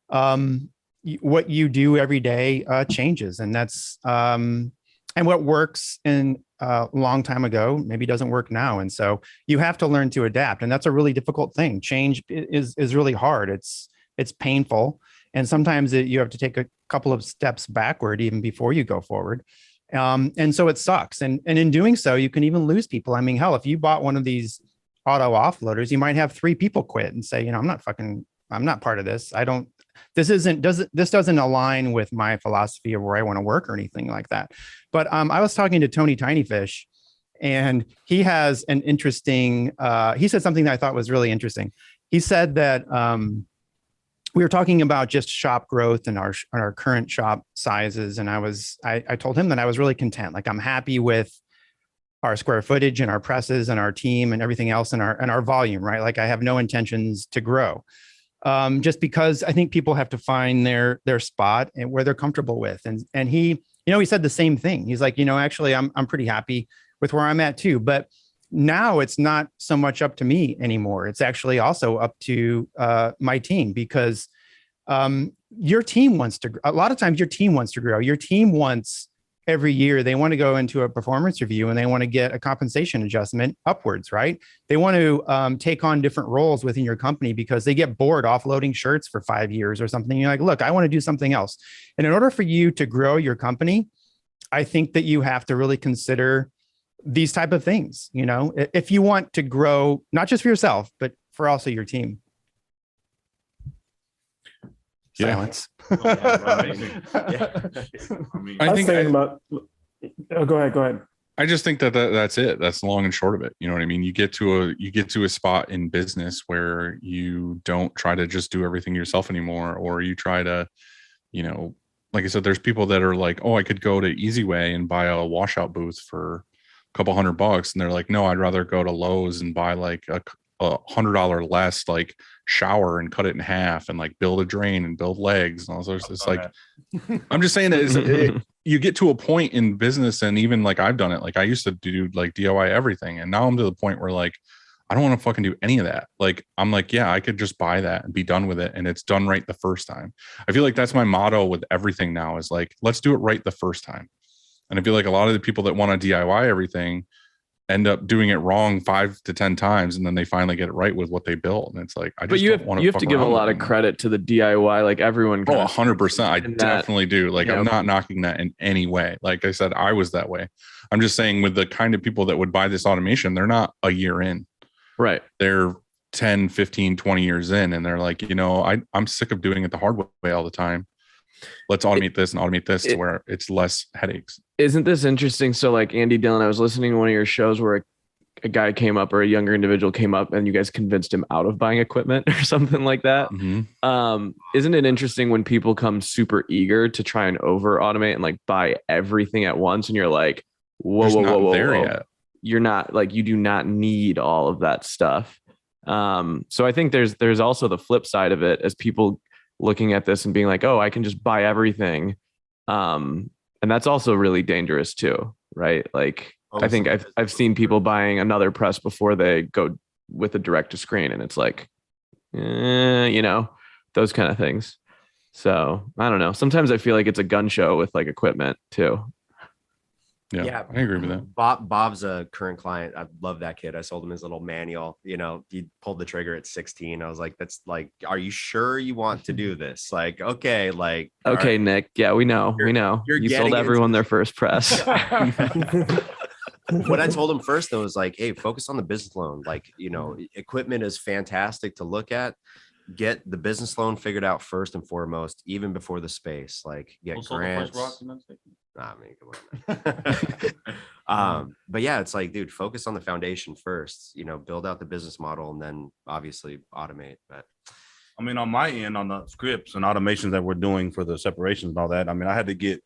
What you do every day changes, and that's and what works in a long time ago maybe doesn't work now, and so you have to learn to adapt, and that's a really difficult thing. Change is really hard. It's painful, and sometimes you have to take a couple of steps backward even before you go forward. And so it sucks. And in doing so, you can even lose people. I mean, hell, if you bought one of these auto offloaders, you might have 3 people quit and say, I'm not part of this. This doesn't align with my philosophy of where I want to work or anything like that. But I was talking to Tony Tinyfish, and he has an interesting, he said something that I thought was really interesting. He said that, we were talking about just shop growth and our current shop sizes. And I told him that I was really content. Like I'm happy with our square footage and our presses and our team and everything else and our volume, right? Like I have no intentions to grow. Just because I think people have to find their spot and where they're comfortable with. And he, he said the same thing. He's like, actually I'm pretty happy with where I'm at too. But now it's not so much up to me anymore. It's actually also up to my team, because your team wants to, a lot of times your team wants to grow. Your team wants every year, they want to go into a performance review and they want to get a compensation adjustment upwards, right? They want to take on different roles within your company because they get bored offloading shirts for 5 years or something. You're like, look, I want to do something else. And in order for you to grow your company, I think that you have to really consider these type of things, if you want to grow, not just for yourself, but for also your team. Silence. I think about, go ahead. I just think that's it. That's the long and short of it. You know what I mean? You get to a spot in business where you don't try to just do everything yourself anymore, or you try to, like I said, there's people that are like, oh, I could go to Easyway and buy a washout booth for couple $100, and they're like, no, I'd rather go to Lowe's and buy like a $100 less like shower and cut it in half and like build a drain and build legs and all those. It's like, I'm just saying that you get to a point in business, and even like I've done it. Like I used to do like DIY everything, and now I'm to the point where like I don't want to fucking do any of that. Like I'm like, yeah, I could just buy that and be done with it, and it's done right the first time. I feel like that's my motto with everything now, is like, let's do it right the first time. And I feel like a lot of the people that want to DIY everything end up doing it wrong 5 to 10 times, and then they finally get it right with what they built. And it's like, you have to give a lot of credit to the DIY. Like everyone. 100%. I definitely do. Like I'm not knocking that in any way. Like I said, I was that way. I'm just saying with the kind of people that would buy this automation, they're not a year in. Right. They're 10, 15, 20 years in. And they're like, I'm sick of doing it the hard way all the time. Let's automate this and automate this to where it's less headaches. Isn't this interesting? So like Andy Dillon, I was listening to one of your shows where a guy came up, or a younger individual came up, and you guys convinced him out of buying equipment or something like that. Mm-hmm. Isn't it interesting when people come super eager to try and over automate and like buy everything at once, and you're like, whoa. Yet. You're not, like, you do not need all of that stuff. So I think there's also the flip side of it, as people looking at this and being like, oh, I can just buy everything. And that's also really dangerous too, right? Like, I think I've seen people buying another press before they go with a direct to screen, and it's like, those kind of things. So I don't know. Sometimes I feel like it's a gun show with like equipment too. Yeah, I agree with that. Bob's a current client. I love that kid. I sold him his little manual. He pulled the trigger at 16. I was like, that's like, are you sure you want to do this? Like, okay, like, okay, right. Nick. Yeah, we know. You sold everyone their first press. What I told him first though is like, hey, focus on the business loan. Like, equipment is fantastic to look at. Get the business loan figured out first and foremost, even before the space. Like, get grants. I mean, come on. But yeah, it's like, dude, focus on the foundation first. Build out the business model, and then obviously automate. But I mean, on my end, on the scripts and automations that we're doing for the separations and all that, I mean, I had to get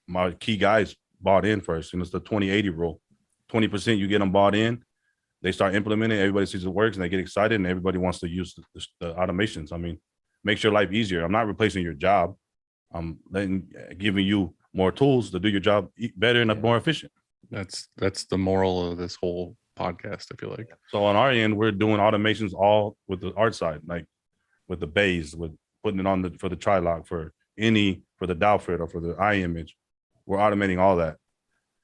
my key guys bought in first. It's the 20-80 rule. 20% you get them bought in, they start implementing it, everybody sees it works and they get excited and everybody wants to use the automations. I mean, makes your life easier. I'm not replacing your job. I'm giving you more tools to do your job better and more efficient. That's the moral of this whole podcast, I feel like. So on our end, we're doing automations all with the art side, like with the bays, with putting it on for the tri-lock, for the dial fit or for the eye image. We're automating all that.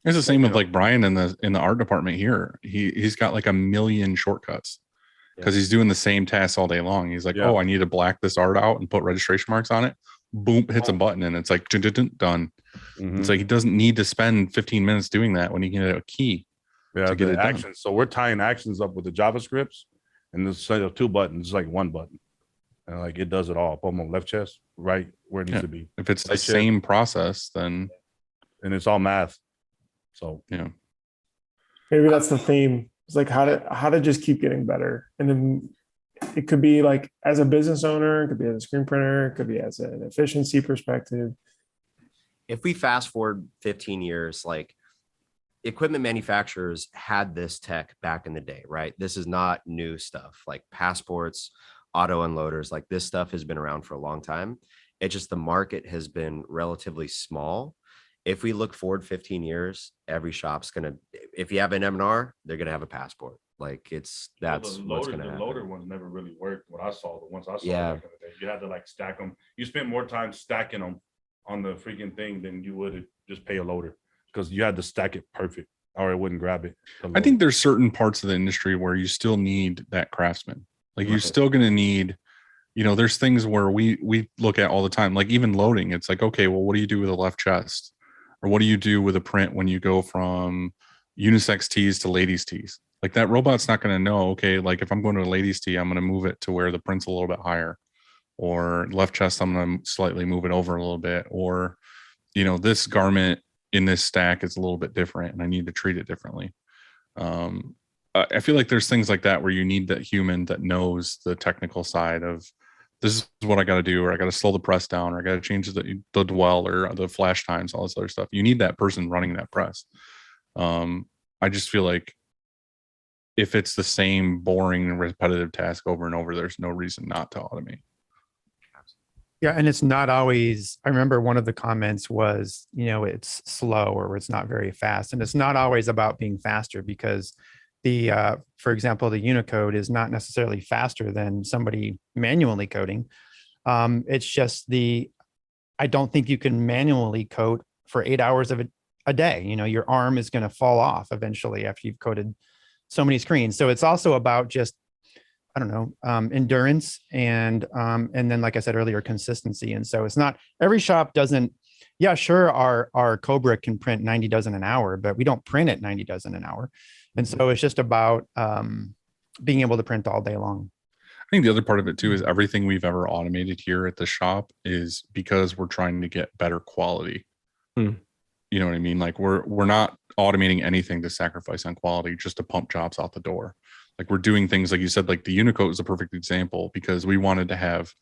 It's the same with like Brian in the art department here. He's got like a million shortcuts because he's doing the same tasks all day long. He's like, oh, I need to black this art out and put registration marks on it. Boom, hits a button and it's like done. It's like he doesn't need to spend 15 minutes doing that when he can get a key to get it actions. done. So we're tying actions up with the JavaScripts, and instead of 2 buttons, it's like 1 button, and like it does it all. Boom, left chest, right where it needs to be. If it's the same process, then and it's all math. So maybe that's the theme. It's like how to just keep getting better. And then it could be like as a business owner, it could be as a screen printer, it could be as an efficiency perspective. If we fast forward 15 years, like equipment manufacturers had this tech back in the day, right? This is not new stuff. Like passports, auto unloaders, like this stuff has been around for a long time. It's just the market has been relatively small. If we look forward 15 years, every shop's gonna, if you have an M&R, they're gonna have a passport. Like that's what's gonna happen. The loader ones never really worked. What I saw, the ones I saw back in the day, you had to like stack them. You spent more time stacking them on the freaking thing than you would just pay a loader, because you had to stack it perfect or it wouldn't grab it. I think there's certain parts of the industry where you still need that craftsman. Like you're still going to need, there's things where we look at all the time, like even loading. It's like, okay, well, what do you do with a left chest? Or what do you do with a print when you go from unisex tees to ladies tees? Like that robot's not going to know, okay, like if I'm going to a ladies tee, I'm going to move it to where the print's a little bit higher, or left chest, I'm going to slightly move it over a little bit, or, this garment in this stack is a little bit different and I need to treat it differently. I feel like there's things like that where you need that human that knows the technical side of, this is what I got to do, or I got to slow the press down, or I got to change the dwell or the flash times, all this other stuff. You need that person running that press. I just feel like if it's the same boring, repetitive task over and over, there's no reason not to automate. Yeah. And it's not always, I remember one of the comments was, it's slow or it's not very fast. And it's not always about being faster, because for example, the Unicode is not necessarily faster than somebody manually coding. It's just I don't think you can manually code for 8 hours of a day. Your arm is going to fall off eventually after you've coded so many screens. So it's also about just, I don't know, endurance and then, like I said earlier, consistency. And so it's not, every shop doesn't, yeah, sure, our Cobra can print 90 dozen an hour, but we don't print at 90 dozen an hour. And so it's just about being able to print all day long. I think the other part of it too is everything we've ever automated here at the shop is because we're trying to get better quality. You know what I mean? Like we're not automating anything to sacrifice on quality, just to pump jobs out the door. Like we're doing things like you said, like the Unicode is a perfect example, because we wanted to have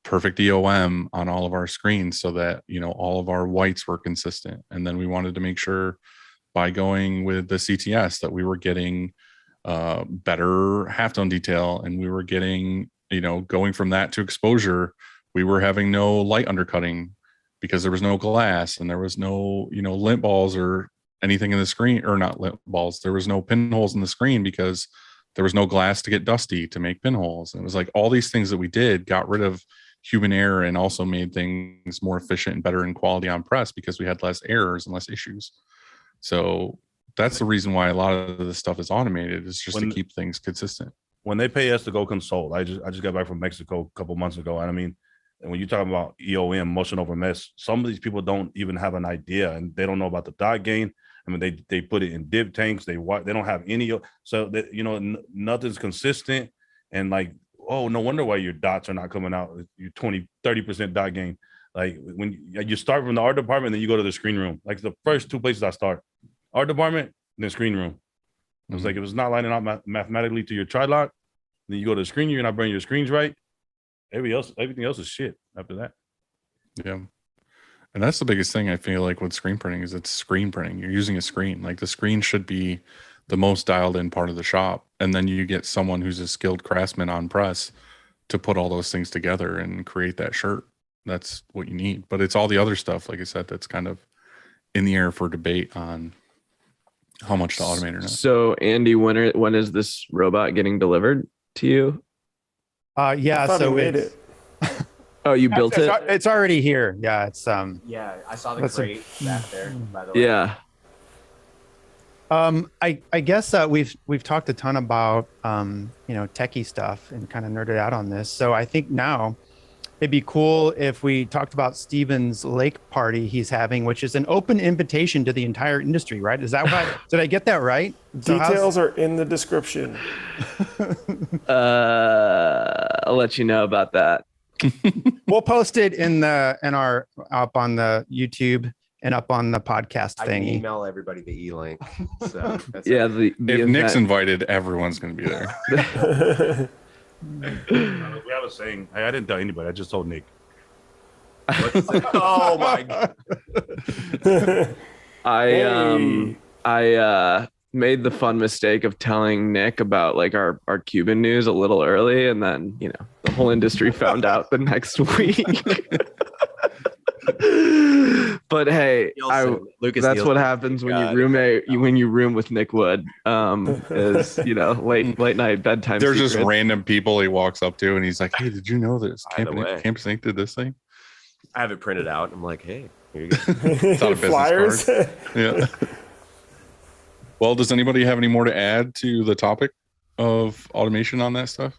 perfect EOM on all of our screens so that, all of our whites were consistent. And then we wanted to make sure by going with the CTS that we were getting better halftone detail, and we were getting, going from that to exposure, we were having no light undercutting because there was no glass and there was no, lint balls or anything in the screen, or not lint balls. There was no pinholes in the screen because there was no glass to get dusty to make pinholes. And it was like all these things that we did got rid of human error and also made things more efficient and better in quality on press because we had less errors and less issues. So that's the reason why a lot of this stuff is automated, is just to keep things consistent. When they pay us to go consult, I just got back from Mexico a couple months ago, and I mean, and when you talk about EOM, motion over mesh, some of these people don't even have an idea, and they don't know about the dot gain. I mean, they put it in div tanks. They don't have any, so that nothing's consistent, and like, oh, no wonder why your dots are not coming out. Your 20-30% dot gain. Like when you start from the art department, then you go to the screen room. Like the first 2 places I start, art department, then screen room. It was like, if it's not lining up mathematically to your tri-lock, then you go to the screen, you're not bringing your screens right. Everything else is shit after that. Yeah. And that's the biggest thing I feel like with screen printing is it's screen printing. You're using a screen. Like the screen should be the most dialed in part of the shop. And then you get someone who's a skilled craftsman on press to put all those things together and create that shirt. That's what you need. But it's all the other stuff, like I said, that's kind of in the air for debate on how much to automate or not. So Andy, when is this robot getting delivered to you? Yeah, I thought so he made it's, it. Oh, you built it? it's already here. Yeah, it's Yeah, I saw the That's a- crate back there, by the way. Yeah. I guess we've talked a ton about techie stuff and kind of nerded out on this. So I think now it'd be cool if we talked about Steven's lake party he's having, which is an open invitation to the entire industry, right? Is that what did I get that right? So Details are in the description. I'll let you know about that. we'll post it up on the YouTube and up on the podcast I can thingy. email everybody the e-link. So that's Yeah. The If Nick's event- invited, everyone's going to be there. We have a saying. I didn't tell anybody. I just told Nick. oh my god. I made the fun mistake of telling Nick about like our Cuban news a little early, and then the whole industry found out the next week. But hey, Lucas that's Nielsen. what happens when God. when you room with Nick Wood. Is late night bedtime. There's just secrets. random people he walks up to and he's like, hey, did you know this? By the way. Camp Sync did this thing? I have it printed out. I'm like, hey, here you go. It's not a business Flyers. card. Yeah. Well, does anybody have any more to add to the topic of automation on that stuff?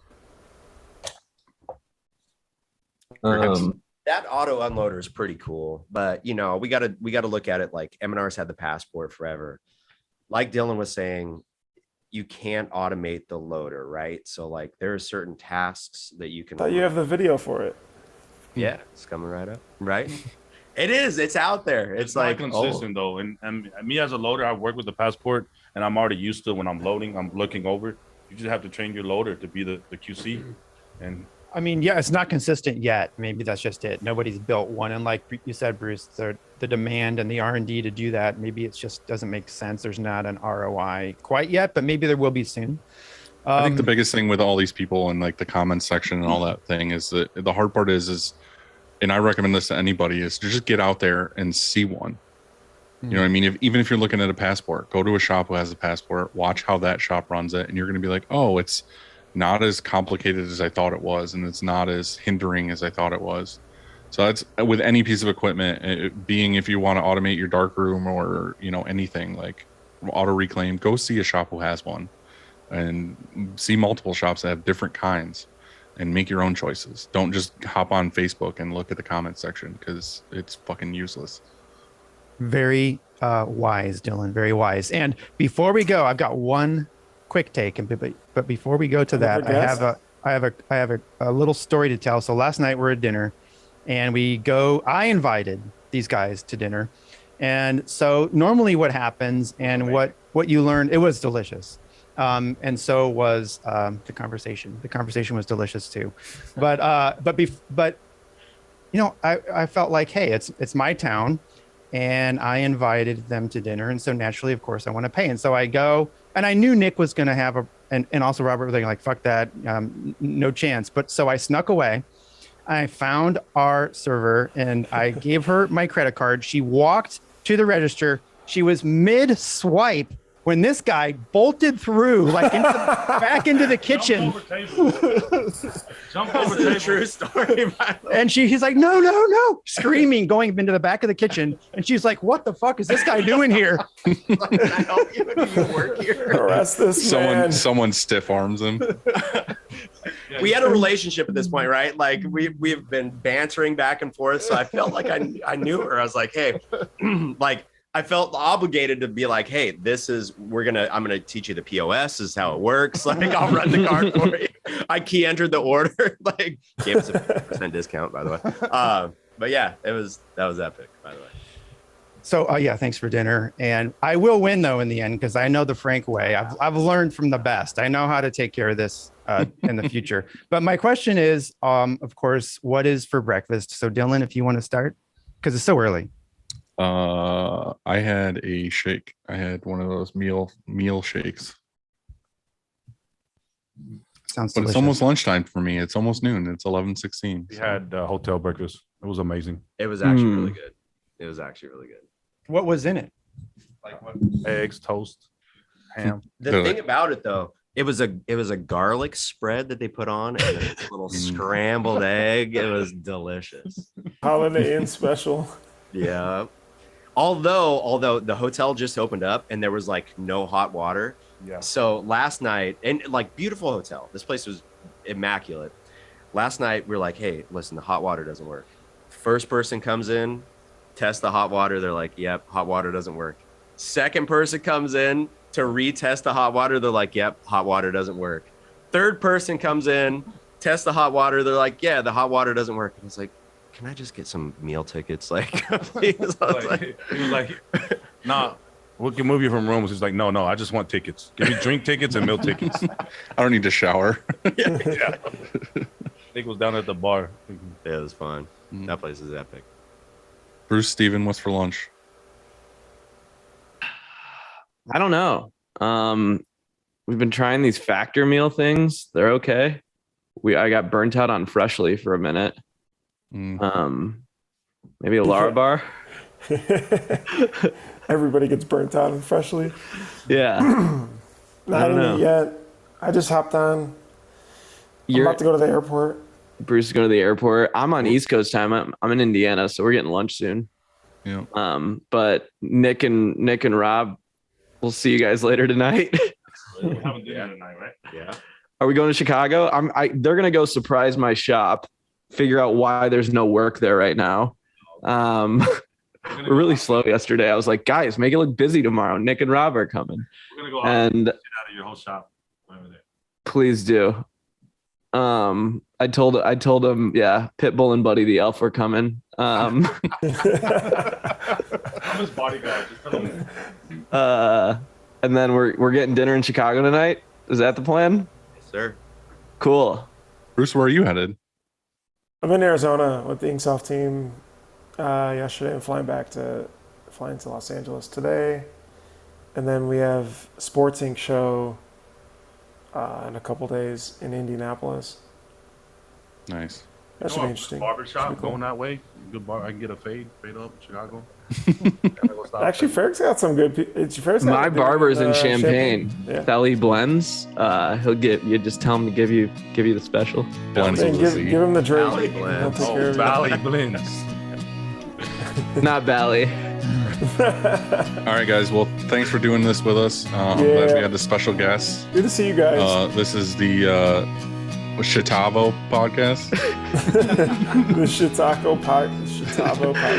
That auto unloader is pretty cool, but we gotta look at it like M&R's had the passport forever. Like Dylan was saying, you can't automate the loader, right? So like there are certain tasks that you can. Thought you have the video for it. Yeah, it's coming right up, right? It is. It's out there. It's not like consistent though. And me as a loader, I work with the passport, and I'm already used to when I'm loading, I'm looking over. You just have to train your loader to be the QC, and I mean, yeah, it's not consistent yet. Maybe that's just it. Nobody's built one, and like you said, Bruce, the demand and the R&D to do that, maybe it just doesn't make sense. There's not an ROI quite yet, but maybe there will be soon. I think the biggest thing with all these people and like the comments section and all that thing is that the hard part is, and I recommend this to anybody, is to just get out there and see one. You know what I mean? Even if you're looking at a passport, go to a shop who has a passport, watch how that shop runs it, and you're going to be like, oh, it's not as complicated as I thought it was, and it's not as hindering as I thought it was. So that's with any piece of equipment, being if you want to automate your dark room or anything like auto reclaim, go see a shop who has one, and see multiple shops that have different kinds, and make your own choices. Don't just hop on Facebook and look at the comment section because it's fucking useless. Very wise, Dylan. Very wise. And before we go, I've got one quick take, but before we go to that, I have a little story to tell. So last night we're at dinner, and I invited these guys to dinner, and so normally what happens and what you learned, it was delicious, and so was the conversation. The conversation was delicious too, but I felt like, hey, it's my town, and I invited them to dinner, and so naturally, of course, I want to pay, and so I go. And I knew Nick was going to have and also Robert, they're like, fuck that, no chance. But so I snuck away. I found our server and I gave her my credit card. She walked to the register. She was mid swipe when this guy bolted through, like back into the kitchen. Jump over This is a table. true story. By the way. And he's like, no, screaming, going into the back of the kitchen. And she's like, what the fuck is this guy doing here? Like, can I help you? Do you work here? Arrest this man. Someone stiff arms him. We had a relationship at this point, right? Like we've been bantering back and forth. So I felt like I knew her. I was like, hey, like I felt obligated to be like, hey, I'm gonna teach you the POS. This is how it works. Like I'll run the card for you. I key entered the order. Like gave us a 50% discount, by the way. But yeah, that was epic, by the way. So yeah, thanks for dinner. And I will win though in the end, because I know the Frank way. I've learned from the best. I know how to take care of this in the future. But my question is, of course, what is for breakfast? So Dylan, if you want to start, because it's so early. I had a shake. I had one of those meal shakes. Sounds But delicious. it's almost lunchtime for me. It's almost noon. It's 11:16. We had hotel breakfast. It was amazing. It was actually really good. It was actually really good. What was in it? Like what? Eggs, toast, ham. The thing about it though, it was a garlic spread that they put on and a little scrambled egg. It was delicious. Holiday Inn special. Yeah. Although the hotel just opened up and there was like no hot water. Yeah. So last night, and like beautiful hotel. This place was immaculate. Last night we were like, hey, listen, the hot water doesn't work. First person comes in, test the hot water. They're like, yep, hot water doesn't work. Second person comes in to retest the hot water. They're like, yep, hot water doesn't work. Third person comes in, test the hot water. They're like, yeah, the hot water doesn't work. And it's like, can I just get some meal tickets? Like, please. He was like, nah, we can move you from rooms. He's like, no, I just want tickets. Give me drink tickets and meal tickets. I don't need to shower. Yeah. Nick was down at the bar. Yeah, it was fun. That place is epic. Bruce, Steven, what's for lunch? I don't know. We've been trying these factor meal things. They're okay. I got burnt out on Freshly for a minute. Maybe a Lara bar. Everybody gets burnt out and Freshly. Yeah. Not in it yet. I just hopped on. I'm about to go to the airport. Bruce is going to the airport. I'm on East Coast time. I'm in Indiana, so we're getting lunch soon. Yeah. But Nick and Rob, we'll see you guys later tonight. We're having dinner tonight, right? Yeah. Are we going to Chicago? They're gonna go surprise my shop, figure out why there's no work there right now. We're really slow yesterday. I was like, guys, make it look busy tomorrow. Nick and Rob are coming. We're gonna go and out of your whole shop. Over there. Please do. I told him, yeah, Pitbull and Buddy the Elf were coming. I'm his bodyguard. Just tell him. And then we're getting dinner in Chicago tonight. Is that the plan? Yes, sir. Cool. Bruce, where are you headed? I'm in Arizona with the Inksoft team yesterday and flying to Los Angeles today. And then we have a Sports Inc. show in a couple days in Indianapolis. Nice. That should be interesting. Barbershop Should be cool. going that way. Good bar. I can get a fade up in Chicago. Actually, Farag's got some good. My barber's in Champaign. Yeah. Felly Blends. He'll get you. Just tell him to give you the special. Blends Hey, with a give Z. him the drink. Valley He'll Blends. take care of it. Valley Blends. Not Bally. All right, guys. Well, thanks for doing this with us. I'm glad we had the special guest. Good to see you guys. This is the Shitavo podcast. The Shitavo podcast.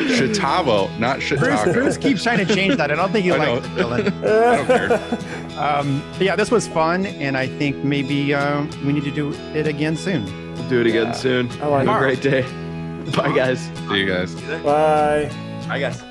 Shitavo, not Shitako. Bruce keeps trying to change that. I don't think you I like it, know. Dylan. I don't care. Yeah, this was fun, and I think maybe we need to do it again soon. We'll do it again soon. I like Have a it. great day. Bye, guys. See you guys. Bye. I guess.